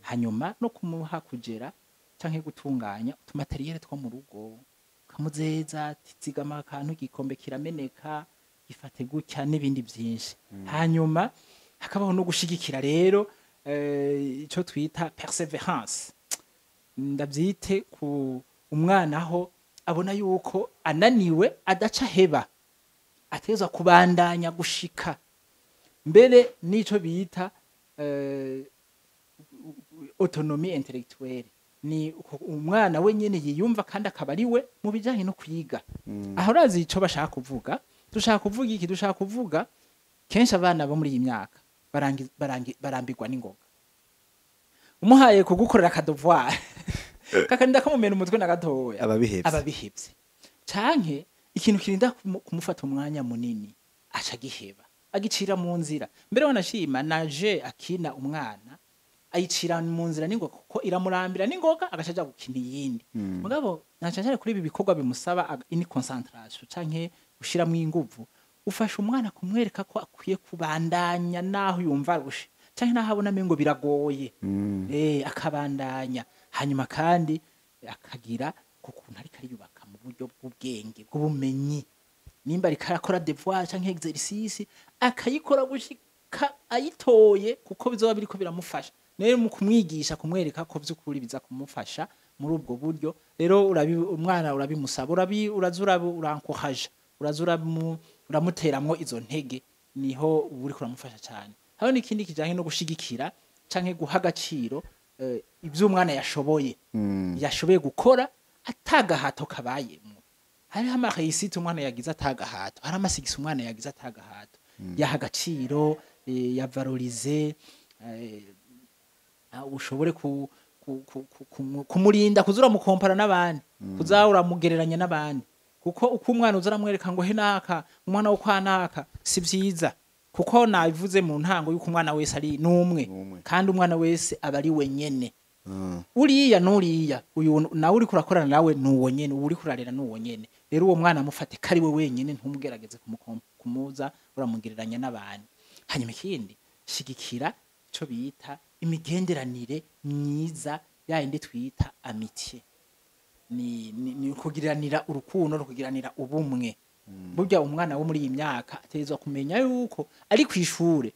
hanyuma no kumuha kugera canke gutunganya utumateriel two mu rugo kamuzeza tizigama akantu gikombe kirameneka gifate gutya n'ibindi byinshi hanyuma hakabaho no gushigikira rero ico twita perseverance ndavyite ku umwana aho abona yuko ananiwe adaca heba ateza kubandanya gushika mbere nico bita autonomie intellectuelle ni umwana we nyene yiyumva kandi akaba ari we mu bijanye no kwiga aho urazi ico bashaka kuvuga dushaka kuvuga kenshi abana bo muri iyi myaka barambirwa n'ingoga umuhaye kugukorera akadevoir kakarinda kamumena umutwe na gatoya ababihevye ababihevye canke ikintu kirinda kumufata umwanya munini aca giheba agicira mu nzira mbere wanashima naje akina umwana ayicira mu nzira ningoga kuko iramurambira ningoga agacaja gukina iyindi mugabo nacaje kuri ibi bikorwa bimusaba ini concentration canke gushiramo inguvu ufasha umwana kumwereka ko akwiye kubandanya naho yumva rushe canke naho abona mengo biragoye akabandanya hanyuma kandi akagira kukuntu ariko ariyubaka mu buryo bw'ubwenge bw'ubumenyi nimba ariko arakora devoir canke exercice akayikora gushika ayitoye kuko bizoba biriko biramufasha rero mu kumwigisha kumwereka ko vy'ukuri biza kumufasha muri ubwo buryo rero umwana urabimusaba urazura urankohaje urazura uramuteramwo izo ntege niho uri kuramufasha cyane hano n'ikindi kijanye no gushigikira canke guha agaciro ibyo umwana yashoboye gukora atagahato kabayemo hari amakayisiti umwana yagize atagahato hari amasigisi umwana yagize atagahato yaha agaciro yavalorize ushobore kumurinda kuzura mukompara n'abandi kuzahura mugereranya n'abandi kuko uko umwana uzaramwereka ngo he naka umwana wo kwanaka si vyiza kuko nabivuze mu ntango yuko umwana wese ari numwe kandi umwana wese aba ari wenyene uriya nuriya uyu nawe uri kurakorana nawe nuwo nyene uri kurarera nuwo nyene rero uwo mwana amufate kari we wenyene ntumugerageze kumuza uramugereranya n'abandi hanyuma ikindi shigikira ico bita imigenderanire myiza yindi twita amitié ni kugiranira urukundo no kugiranira ubumwe burya umwana wo muri iyi myaka atezwa kumenya yuko ari kwishure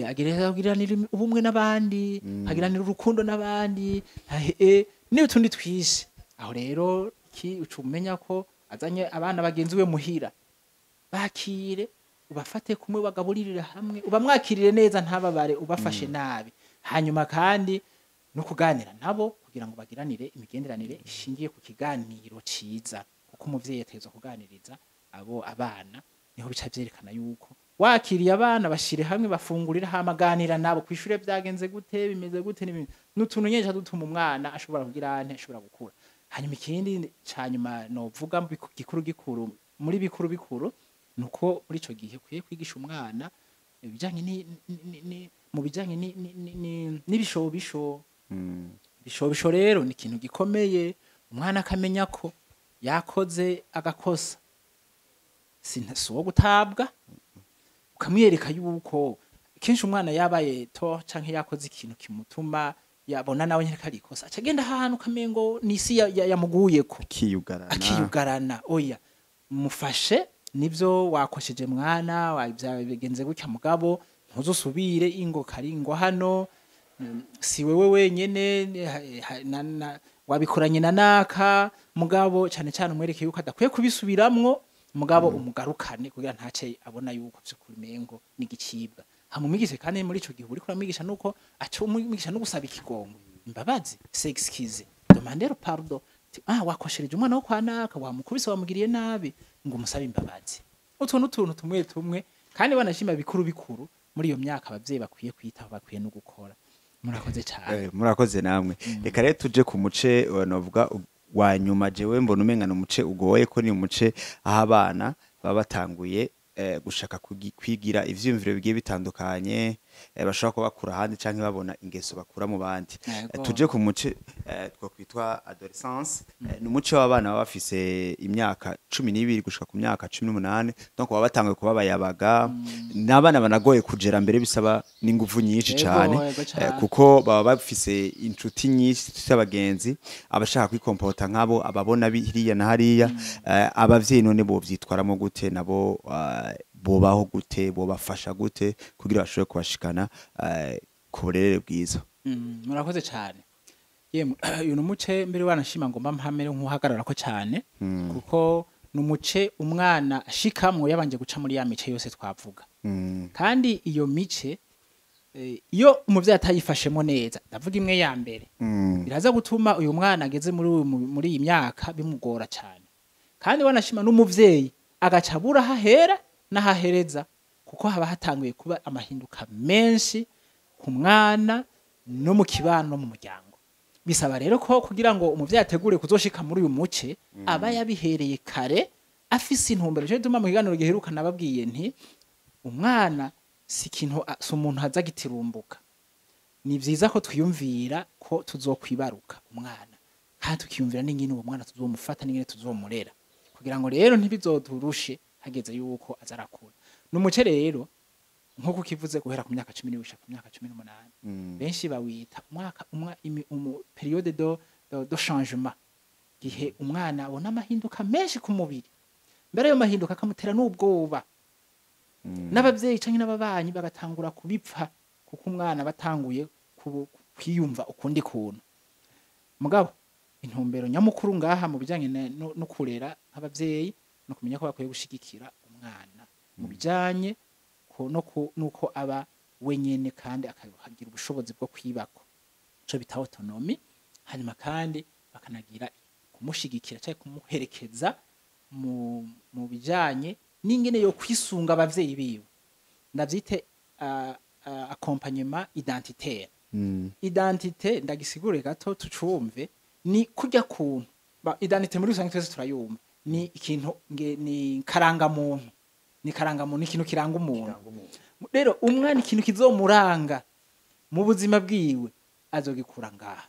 agereza kugiranira ubumwe n'abandi agiranira urukundo n'abandi niyo tundi twishe aho rero ki ucumenya ko azanye abana bagenzi we muhira bakire ubafate kumwe bagaburirira hamwe ubamwakirire neza ntababare ubafashe nabi hanyuma kandi no kuganira nabo kugira ngo bagiranire imigenderanire ishingiye ku kiganiro ciza kuko umuvyeyi yatezwa kuganiriza abo abana niho bica byerekana yuko wakiriye abana bashire hamwe bafungurira hamaganira nabo kwishure byagenze gute bimeze gute n'utuntu nyesha dutuma umwana ashobora kugira ante ashobora gukura hanyuma ikindi canyuma no vuga gikuru muri bikuru nuko muri ico gihe kwiye kwigisha umwana ibijanye ni mu bijanye n'ibishobisho bishobisho rero ni ikintu gikomeye umwana akamenya ko yakoze agakosa sinasuwo gutabwa ukamwereka yuko kenshi umwana yabaye to canke yakoze ikintu kimutuma yabona nawe nyine kari ikosa acagenda ahantu kamengo nisi yamuguyeko akiyugarana oya mufashe nivyo wakosheje mwana wabigenze gutya mugabo ntuzusubire ingo karingo hano si wewe wenyene wabikoranye na naka mugabo cyane cyane umwereke yuko adakwiye kubisubiramwo mugabo umugarukane kugira ntace abona yuko byukuri mengo n'igicibwa hamumwigishe kandi muri ico gihe uri kuramwigisha nuko aca umwigisha no gusaba ikigongo imbabazi s'excuse demander pardon wakoshereje umwana wo kwa naka wamukubise wamugiriye nabi ngo umusabe imbabazi utuntu tumwe kandi banashima bikuru muri iyo myaka abavyeyi bakwiye kwitaho bakwiye no gukora murakoze cyane murakoze namwe reka rero tuje ku muce novuga wa nyuma jewe mbona umengana umuce ugoye ko ni umuce aho abana baba batanguye gushaka kwigira ivyumviro bigiye bitandukanye bashaka kubakura handi canke babona ingeso bakura mu bandi tuje ku muce two kwitwa adolescence ni umuce w'abana baba bafise imyaka 12 gushika ku myaka 18 donc baba batanguye kuba bayabaga n'abana banagoye kugera mbere bisaba n'ingufu nyinshi cyane kuko baba bafise inshuti nyinshi z'abagenzi abashaka kwikompota nkabo ababona bihiriya na hariya abavyeyi none bo vyitwaramo gute nabo bobaho gute bobafasha gute kugira bashobore kubashikana ku burere bwiza murakoze cyane yemwe uyu numuce mbere wanashima ngo mpamere nk'uhagarara ko cyane kuko numuce umwana ashikamwe yabanje guca muri ya mice yose twavuga kandi iyo mice iyo umuvyeyi atayifashemo neza ndavuga imwe ya mbere biraza gutuma uyu mwana ageze muri iyi myaka bimugora cyane kandi wanashima n'umuvyeyi agacabura hahera nahahereza kuko haba hatanguye kuba amahinduka menshi ku mwana no mu kibano no mu muryango bisaba rero ko kugira ngo umuvyeyi ategure kuzoshika muri uyu muce aba yabihereye kare afise intumbero cyo tuma mu kiganiro giheruka nababwiye nti umwana si ikintu si umuntu haza gitirumbuka ni vyiza ko twiyumvira ko tuzokwibaruka umwana kandi tukiyumvira n'ingene uwo mwana tuzomufata n'ingene tuzomurera kugira ngo rero ntibizoturushe hageze yuko azarakura n'umuce rero nkuko kivuze guhera ku myaka 10 gushika ku myaka 18 benshi bawita umwaka periode de changement gihe umwana abona amahinduka menshi ku mubiri mbere yo mahinduka akamutera n'ubwoba n'abavyeyi canke n'ababanyi bagatangura kubipfa kuko umwana batanguye kwiyumva ukundi kuntu mugabo intumbero nyamukuru ngaha mu bijanye no kurera nk'abavyeyi no kumenya ko bakwiye gushigikira umwana mu bijanye nuko aba wenyene kandi akagira ubushobozi bwo kwibako ico bita autonomy hanyuma kandi bakanagira kumushigikira cyangwa kumuherekeza mu bijanye n'ingene yo kwisunga abavyeyi biwe ndavyite accompagnement identitaire identité ndagisigure gato tucumve ni kurya kuntu identité muri rusange twese turayumva ni ikintu ni karanga muntu ni karanga muntu ikintu kiranga umuntu rero umwana ikintu kizomuranga mu buzima bwiwe azogikura ngaha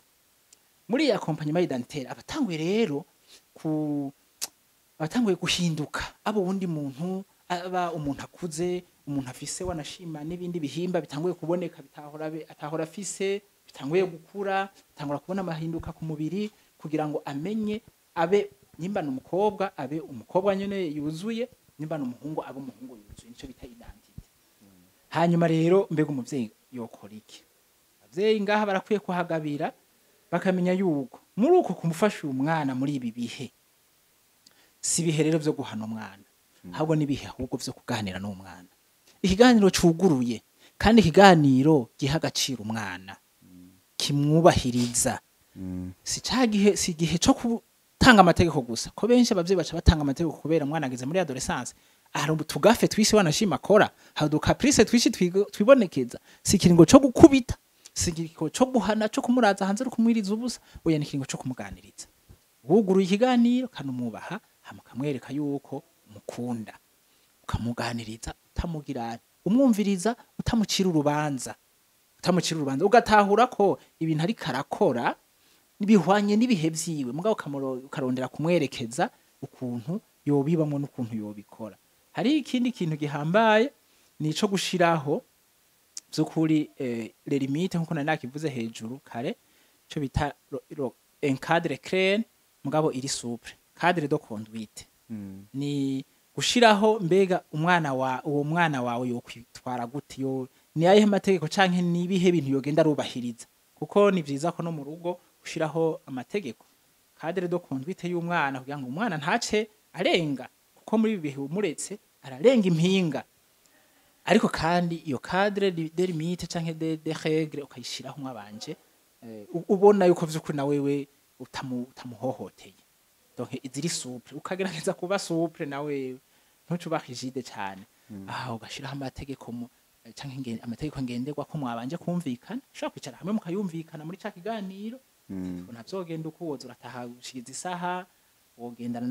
muri ya accompagnement identitaire abatanguye rero abatanguye guhinduka abo wundi muntu aba umuntu akuze umuntu afise wanashima n'ibindi bihimba bitanguye kuboneka atahora afise bitanguye gukura bitangura kubona amahinduka ku mubiri kugira ngo amenye abe nimba n'umukobwa abe umukobwa nyene yuzuye nimba n'umuhungu abe umuhungu yuzuye nico bita identity hanyuma rero mbega umuvyeyi yokora iki abavyeyi ngaha barakwiye kuhagabira bakamenya yuko muri uko kumufasha umwana muri ibi bihe si biherero byo guhana umwana ahubwo nibihe ahubwo byo kuganira n'umwana ikiganiro cuguruye kandi ikiganiro giha agaciro umwana kimwubahiriza si gihe cyo gutanga amategeko gusa ko benshi abavyeyi baca batanga amategeko kubera umwana ageze muri adolescence hari tugafe twisi wanashima akora hari ducaprice twishi twibonekeza si kiringo cyo gukubita si kiringo cyo guhana cyo kumuraza hanze rukumwiriza ubusa oya ni kiringo cyo kumuganiriza wuguruye ikiganiro kanumwubaha hamukamwereka yuko mukunda ukamuganiriza utamugirana umwumviriza utamucira urubanza ugatahura ko ibintu ari karakora nibihwanye nibihe vyiwe mugabo ukarondera kumwerekeza ukuntu yobibamwe n'ukuntu yobikora hari ikindi kintu gihambaye nico gushiraho byukuri les limites nkuko nakivuze hejuru kare cyo bita un cadre clair mugabo iri souple cadre de conduite ni gushiraho mbega uwo mwana wawe yo kwitwara gute yo ni aye mategeko canke nibihe bintu yogenda rubahiriza kuko ni vyiza ko no mu rugo ushiraho amategeko cadre de conduite y'umwana kugira ngo umwana ntace arenga kuko muri bihe umuretse ararenga impinga ariko kandi iyo cadre de limite canke de règle ukayishiraho mwabanje ubona yuko vy'ukuri na wewe utamuhohoteye donc iziri souple ukagerageza kuba souple na wewe ntucuba rigide cyane ugashiraho amategeko canke amategeko ngenderwa ko mwabanje kumvikana ushaka kwicara hamwe mukayumvikana muri ca kiganiro unavyogenda ukuwoza urataha ushize isaha wogendana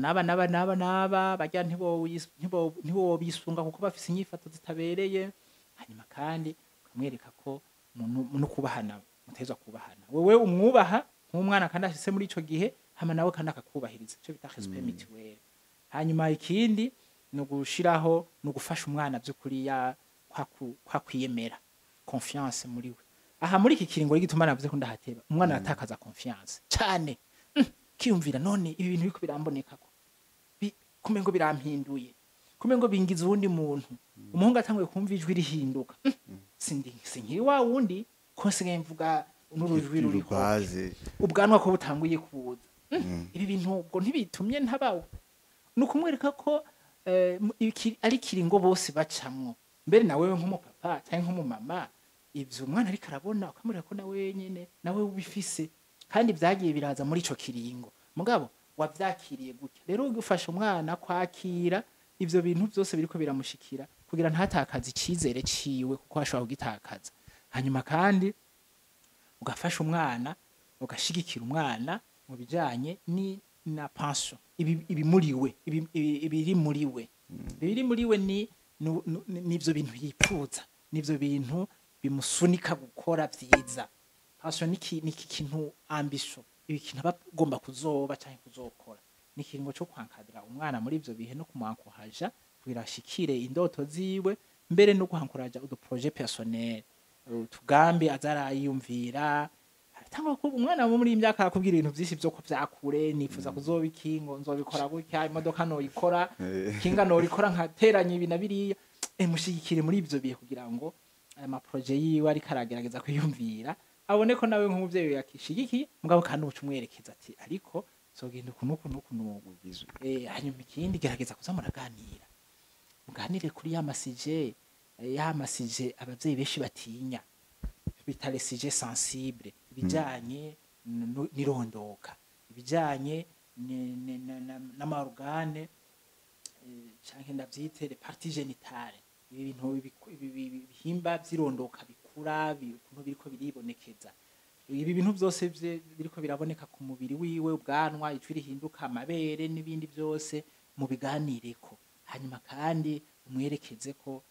n'aba bajya ntibo bisunga kuko bafise inyifato zitabereye hanyuma kandi ukamwereka ko no kubahana mutezwa kubahana wewe umwubaha nk'umwana kandi ashise muri ico gihe hama nawe kandi akakubahiriza ico bita respect mutuel hanyuma ikindi no gushiraho no gufasha umwana by'ukuri ya kwa kwiyemera confiance muri we aha muri iki kiringo y'igituma navuze ko ndahateba umwana atakaza confiance cyane kiyumvira none ibi bintu biko biramboneka ko kumengo birampinduye kumengo bingiza uwundi muntu umuhungu atanguye kumva ijwi rihinduka sinkiri wa wundi ko nsigaye mvuga n'urujwi ruriho ubwanwa ko butanguye kuza ibi bintu ubwo ntibitumye ntabaho nukumwereka ko ari kiringo bose bacamwo mbere nawe nk'umupapa cyangwa nk'umumama ivyo umwana ari karabona ukamureka ko nawe nyene nawe ubifise kandi byagiye biraza muri ico kiringo mugabo wavyakiriye gutya rero ugufasha umwana kwakira ivyo bintu byose biriko biramushikira kugira ntatakaze icizere ciwe kuko ashobora kugitakaza hanyuma kandi ugafasha umwana ugashigikira umwana mu bijanye ni na pension ibi muriwe ibiri muriwe biri muriwe nivyo bintu yipfuza nivyo bintu bimusunika gukora vyiza pension ni kintu ambition ibi kintu bagomba kuzoba canke kuzokora ni ikiringo cyo kwankadira umwana muri ivyo bihe no kumwankoraja kwirashikire indoto ziwe mbere no guhankuraja udu projet personnel tugambi azarayumvira tangwa ko umwana wo muri imyaka akubwira ibintu byinshi byo ko byakure nifuza kuzoba ikingo nzobikora gutya imodoka no ikora kinga no ikora nkateranya ibi na biriya mushigikire muri ivyo bihe kugira ngo aya ma projet yiwe ari karagerageza kwiyumvira abone ko nawe nk'umuvyeyi yakishigikiye mugabo kandi ucumwerekeza ati ariko zogenda kunuku hanyuma ikindi gerageza kuzamuraganira muganire kuri yamasije abavyeyi benshi batinya bitale sije sensible ibijanye nirondoka ibijanye n'amarugane canke ndavyite les parties génitales ibi bintu bihimba vyirondoka bikura bikuntu biriko biribonekeza ibi bintu byose biriko biraboneka ku mubiri wiwe ubwanwa icwi rihinduka amabere n'ibindi byose mu biganireko hanyuma kandi umwerekeze ko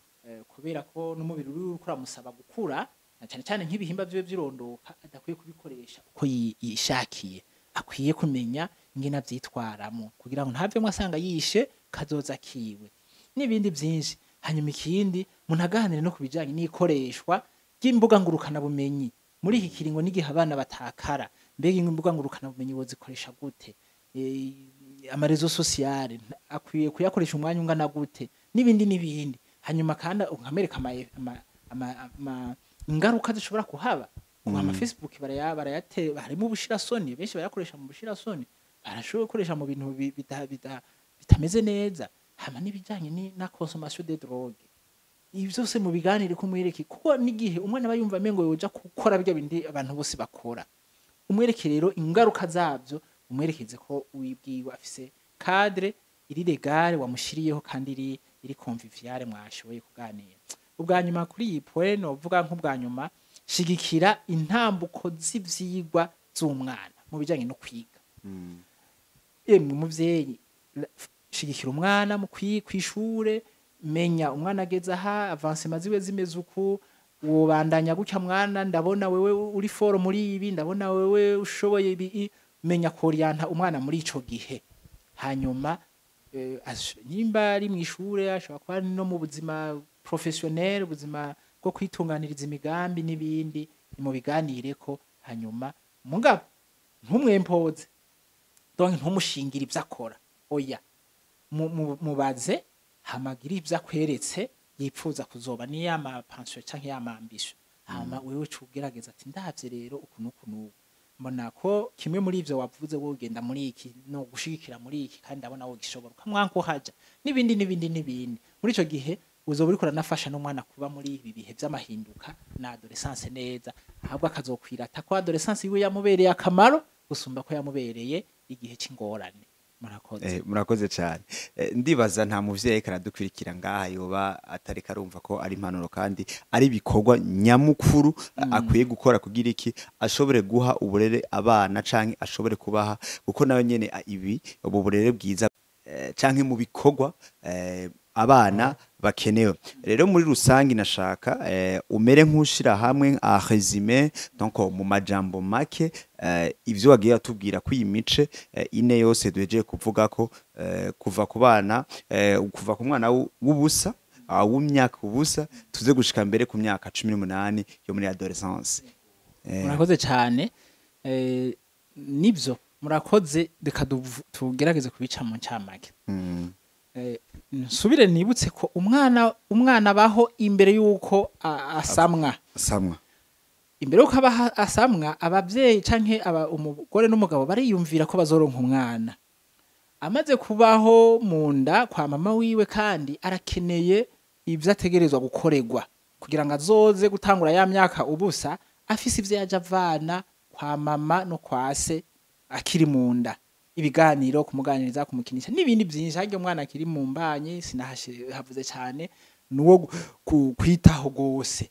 kubera ko n'umubiri uri kuramusaba gukura cyane cyane nk'ibihimba byiwe vyirondoka adakwiye kubikoresha uko yishakiye akwiye kumenya ingena vyitwaramo kugira ngo ntavemo asanga yishe kazoza kiwe n'ibindi byinshi hanyuma ikindi munaganire no kubijanye n'ikoreshwa ry'imbuga ngurukana bumenyi muri iki kiringo n'igihe abana batakara mbega imbuga ngurukana bumenyi wozikoresha gute amarezo sociale akwiye kuyakoresha umwanya ungana gute n'ibindi hanyuma kandi unkamereka ingaruka zishobora kuhaba ama Facebook barayate harimo ubushirasoni benshi bayakoresha mu bushirasoni barashobora gukoresha mu bintu bitameze neza hama n'ibijanye na consommation de drogue ibi byose mu biganire kumwereke kuko n'igihe umwana bayumva amengo yoja gukora bya bindi abantu bose bakora umwereke rero ingaruka zabyo umwerekeze ko wibwiwe afise cadre iri legale wamushiriyeho kandi iri conviviale mwashoboye kuganira ubwanyuma kuri iyi point novuga nk'ubwanyuma shigikira intambuko z'ivyigwa z'umwana mu bijanye no kwiga emwe muvyeyi shigikira umwana mu kwishure menya umwana ageze aha avancement ziwe zimeze uku wobandanya gutya mwana ndabona wewe uri foro muri ibi ndabona wewe ushoboye ibi menya korianta umwana muri ico gihe hanyuma nimba ari mwishure ashobora kuba no mu buzima professionnel ubuzima bwo kwitunganiriza imigambi n'ibindi mu biganire ko hanyuma mugabo ntumwempoze donc ntumushingira ivyo akora oya mubaze hamagira ivyo akweretse yipfuza kuzoba ni yama pension canke yama ambition hama wewe cugerageza ati ndavye rero ukuntu mbona ko kimwe muri ivyo wavuze wo ugenda muri iki no gushigikira muri iki kandi ndabona wo gishobora kamwanko haja nibindi muri ico gihe uzoba uriko ranafasha n'umwana kuba muri ibi bihe vy'amahinduka na adolescence neza ahubwo akazokwirata ko adolescence iwe yamubereye akamaro gusumba ko yamubereye igihe c'ingorane murakoze cyane ndibaza nta muvyeyi karadukwirikira ngaha yoba atari karumva ko ari impanuro kandi ari bikorwa nyamukuru akwiye gukora kugira iki ashobore guha uburere abana canke ashobore kubaha kuko nawe nyene ibi ubu burere bwiza canke mu bikorwa abana bakenewe rero muri rusangi nashaka umere nk'ushira hamwe a résumé donc mu majambo make ivyo wagiye atubwira ko iyi mice ine yose duhejeje kuvuga ko kuva ku bana kuva ku mwana w'ubusa w'imyaka ubusa tuze gushika mbere ku myaka 18 yo muri adolescence murakoze cyane nibyo murakoze reka tugerageze kubica mu ncamake nsubire nibutse ko umwana baho imbere yuko asamwa imbere yuko asamwa abavyeyi canke umugore n'umugabo bariyumvira ko bazoronka umwana amaze kubaho munda kwa mama wiwe kandi arakeneye ivyo ategerezwa gukorerwa kugira ngo azoze gutangura ya myaka ubusa afise ivyo yaje avana kwa mama no kwa se akiri munda ibiganiro kumuganiriza kumukinisha n'ibindi byinshi haryo mwana akiri mu mbanye sinahavuze cyane nuwo kwitaho gose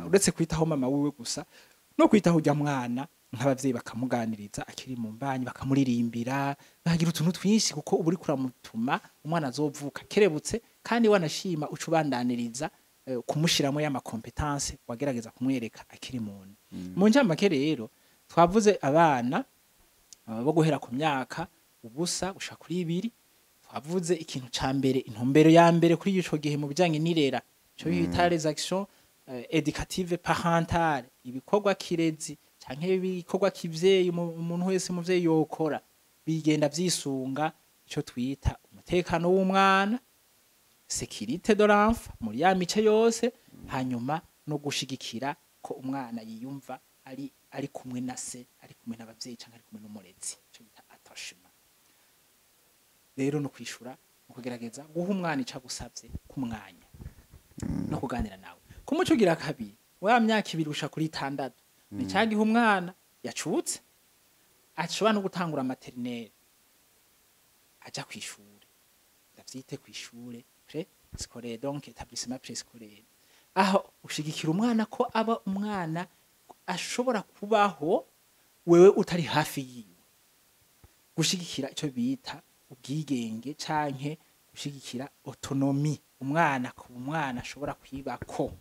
uretse kwitaho mama wiwe gusa no kwitaho ujya mwana nk'abavyeyi bakamuganiriza akiri mu mbanyi bakamuririmbira bagira utuntu twinshi kuko uba uriko uramutuma umwana azovuka kerebutse kandi wanashima uca ubandaniriza kumushiramo y'ama competence wagerageza kumwereka akiri muntu mu njamake rero twavuze abana bo guhera ku myaka ubusa gushika kuri 2 twavuze ikintu ca mbere intumbero ya mbere kuri ico gihe mu bijanye n'irera cyo bita les actions éducatives parentales ibikorwa kirezi canke ibikorwa kivyeyi umuntu wese muvyeyi yokora bigenda vyisunga ico twita umutekano w'umwana sécurité de l'enfant muri ya mice yose hanyuma no gushigikira ko umwana yiyumva ari kumwe na se ari kumwe n'abavyeyi canke ari kumwe n'umurezi cyo bita attachement rero no kwishura no kugerageza guha umwana ica gusavye ku mwanya no kuganira nawe kumuco gira kabiri wa myaka 2 usha kuri 6 ni cagihe umwana yacutse ashobora no gutangura maternelle aja kwishura ndavyite kwishura scolaire donc établissement préscolaire aho ushigikira umwana ko aba umwana ashobora kubaho wewe utari hafi yiwe gushigikira ico bita ubwigenge canke gushigikira autonomie umwana ku umwana ashobora kwibako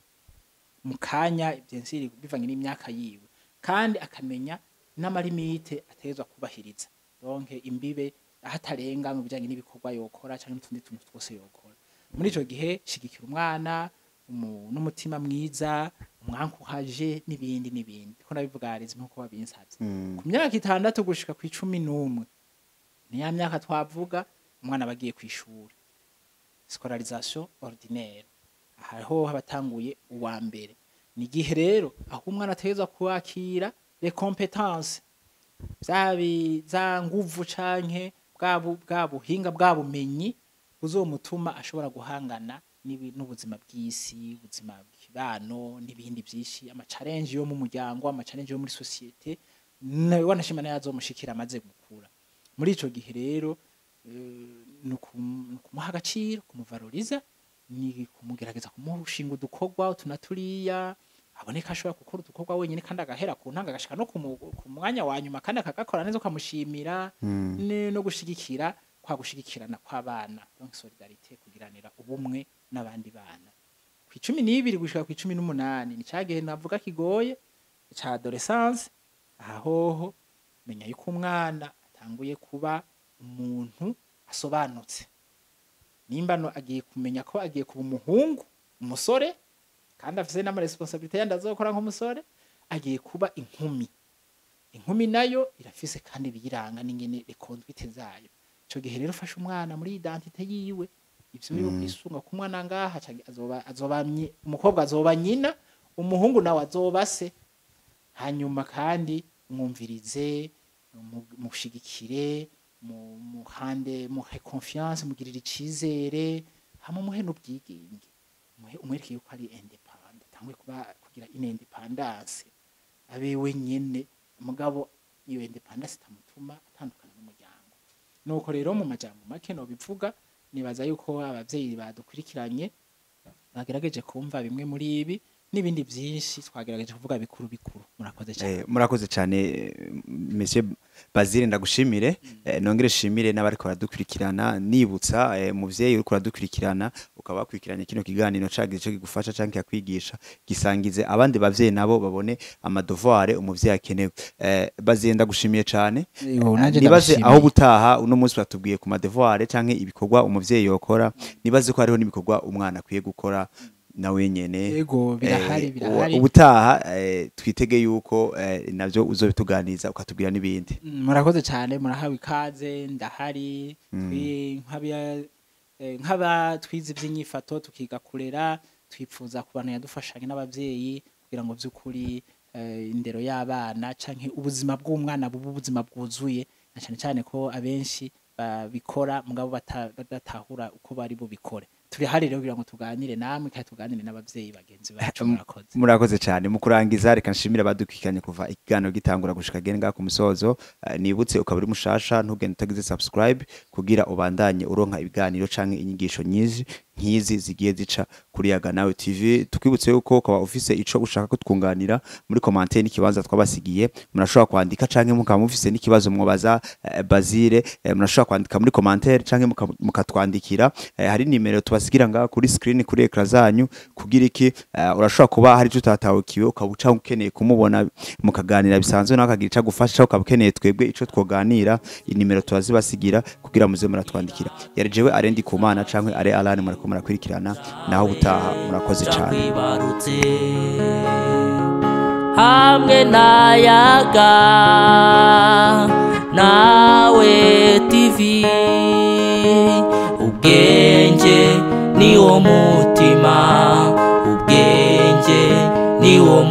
mukanya ivyensiri bivanye n'imyaka yiwe kandi akamenya n'amalimite atezwa kubahiriza donc imbibe ahatarenga mu bijanye n'ibikorwa yokora canke n'utundi tuntu twose yokora muri ico gihe shigikira umwana n'umutima mwiza umwankuhaje n'ibindi ko nabivugariza nkuko babinsavye ku myaka 6 gushika ku 11 ni ya myaka twavuga umwana bagiye kwishura scolarisation ordinaire aho habatanguye uwa mbere ni gihe rero aho umwana atezwa kwakira les compétences za nguvu canke bwa buhinga bwa bumenyi buzomutuma ashobora guhangana n'ubuzima bw'isi ubuzima bw'ibano n'ibindi byinshi ama challenge yo mu muryango ama challenge yo muri societe nawe wanashimana yazomushikira amaze gukura muri ico gihe rero kumuha agaciro kumuvaloriza ni kumugerageza kumuhushinga udukorwa tunaturiya aboneka ashobora gukora udukorwa wenyine kandi agahera ku ntanga agashika no ku mwanya wa nyuma kandi akagakora neza ukamushimira no gushigikira kwa gushigikirana kw'abana donc solidarité kugiranira ubumwe n'abandi bana ku 12 gushika ku 18 ni cagihe navuga kigoye ca adolescence aho menya yuko umwana atanguye kuba umuntu asobanutse nimbano agiye kumenya ko agiye kuba umuhungu umusore kandi afise n'ama responsabilité yandazokora nk'umusore agiye kuba inkumi nayo irafise kandi biyiranga n'ingene reconduite zayo ico gihe rero fasha umwana muri identité yiwe ivyo yo kwisunga ku mwana ngaha azoba umukobwa azoba nyina umuhungu nawe azoba se hanyuma kandi mwumvirize mushigikire muhande muhe confiance mugirira icizere hamwe muhe n'ubwigenge umwereke yuko ari independent tangwe kugira independence abe wenyene mugabo iyo independence tamutuma atandukana n'umuryango nuko rero mu majambo make no bivuga nibaza yuko abavyeyi badukurikiranye bagerageje kumva bimwe muri ibi n'ibindi byinshi twagerageje kuvuga bikuru murakoze cyane murakoze cyane monsieur Basile ndagushimire nongere shimire n'abari ko baradukurikirana nibutsa muvyeyi uri kuradukurikirana ukaba bakurikiranye kino kiganiro cagize cyo kigufasha canke yakwigisha gisangize abandi bavyeyi nabo babone amadevoir umuvyeyi akenewe Basile ndagushimiye cyane nibaze aho gutaha uno munsi batubwiye ku madevoir canke ibikorwa umuvyeyi yokora nibaze ko hariho nibikorwa umwana akwiye gukora na wenyene yego birahari ubutaha twitege yuko navyo uzobituganiza ukatubwira nibindi murakoze cyane murahawe ikaze ndahari nk'aba twize ivy'inyifato tukiga kurera twipfuza kubana yadufashanye n'abavyeyi kugira ngo vy'ukuri indero y'abana canke ubuzima bw'umwana ubuzima bwuzuye na cyane ko abenshi babikora mugabo badatahura uko bari bubikore turi hari rero kugira ngo tuganire namwe kandi tuganire n'abavyeyi bagenzi bacu murakoze murakoze cyane mu kurangiza reka nshimire abadukikanye kuva ikiganiro gitangura gushika genga ku musozo nibutse ukaba uri mushasha ntugende utagize subscribe kugira ubandanye uronka ibiganiro canke inyigisho nyizi nkizi zigiye zica kuri Yaga Nawe TV tukwibutse yuko ukaba ufise ico ushaka kutwunganira muri commentaire n'ikibanza twabasigiye murashobora kwandika canke mukaba mufise n'ikibazo mwobaza Bazire murashobora kwandika muri commentaire canke mukatwandikira hari nimero tubasigira ngaha kuri screen kuri ekra zanyu kugira iki urashobora kuba hari cyo utatahukiwe ukabuca ukeneye kumubona mukaganira bisanzwe nakagira ica gufasha ukabukeneye twebwe ico twoganira inimero tubazibasigira kugira muze muratwandikira yari jewe arendi kumana canke are Alan murakurikirana naho butaha murakoze cyane hamwe na Yaga Nawe TV ubwenge ni wo mutima ubwenge ni wo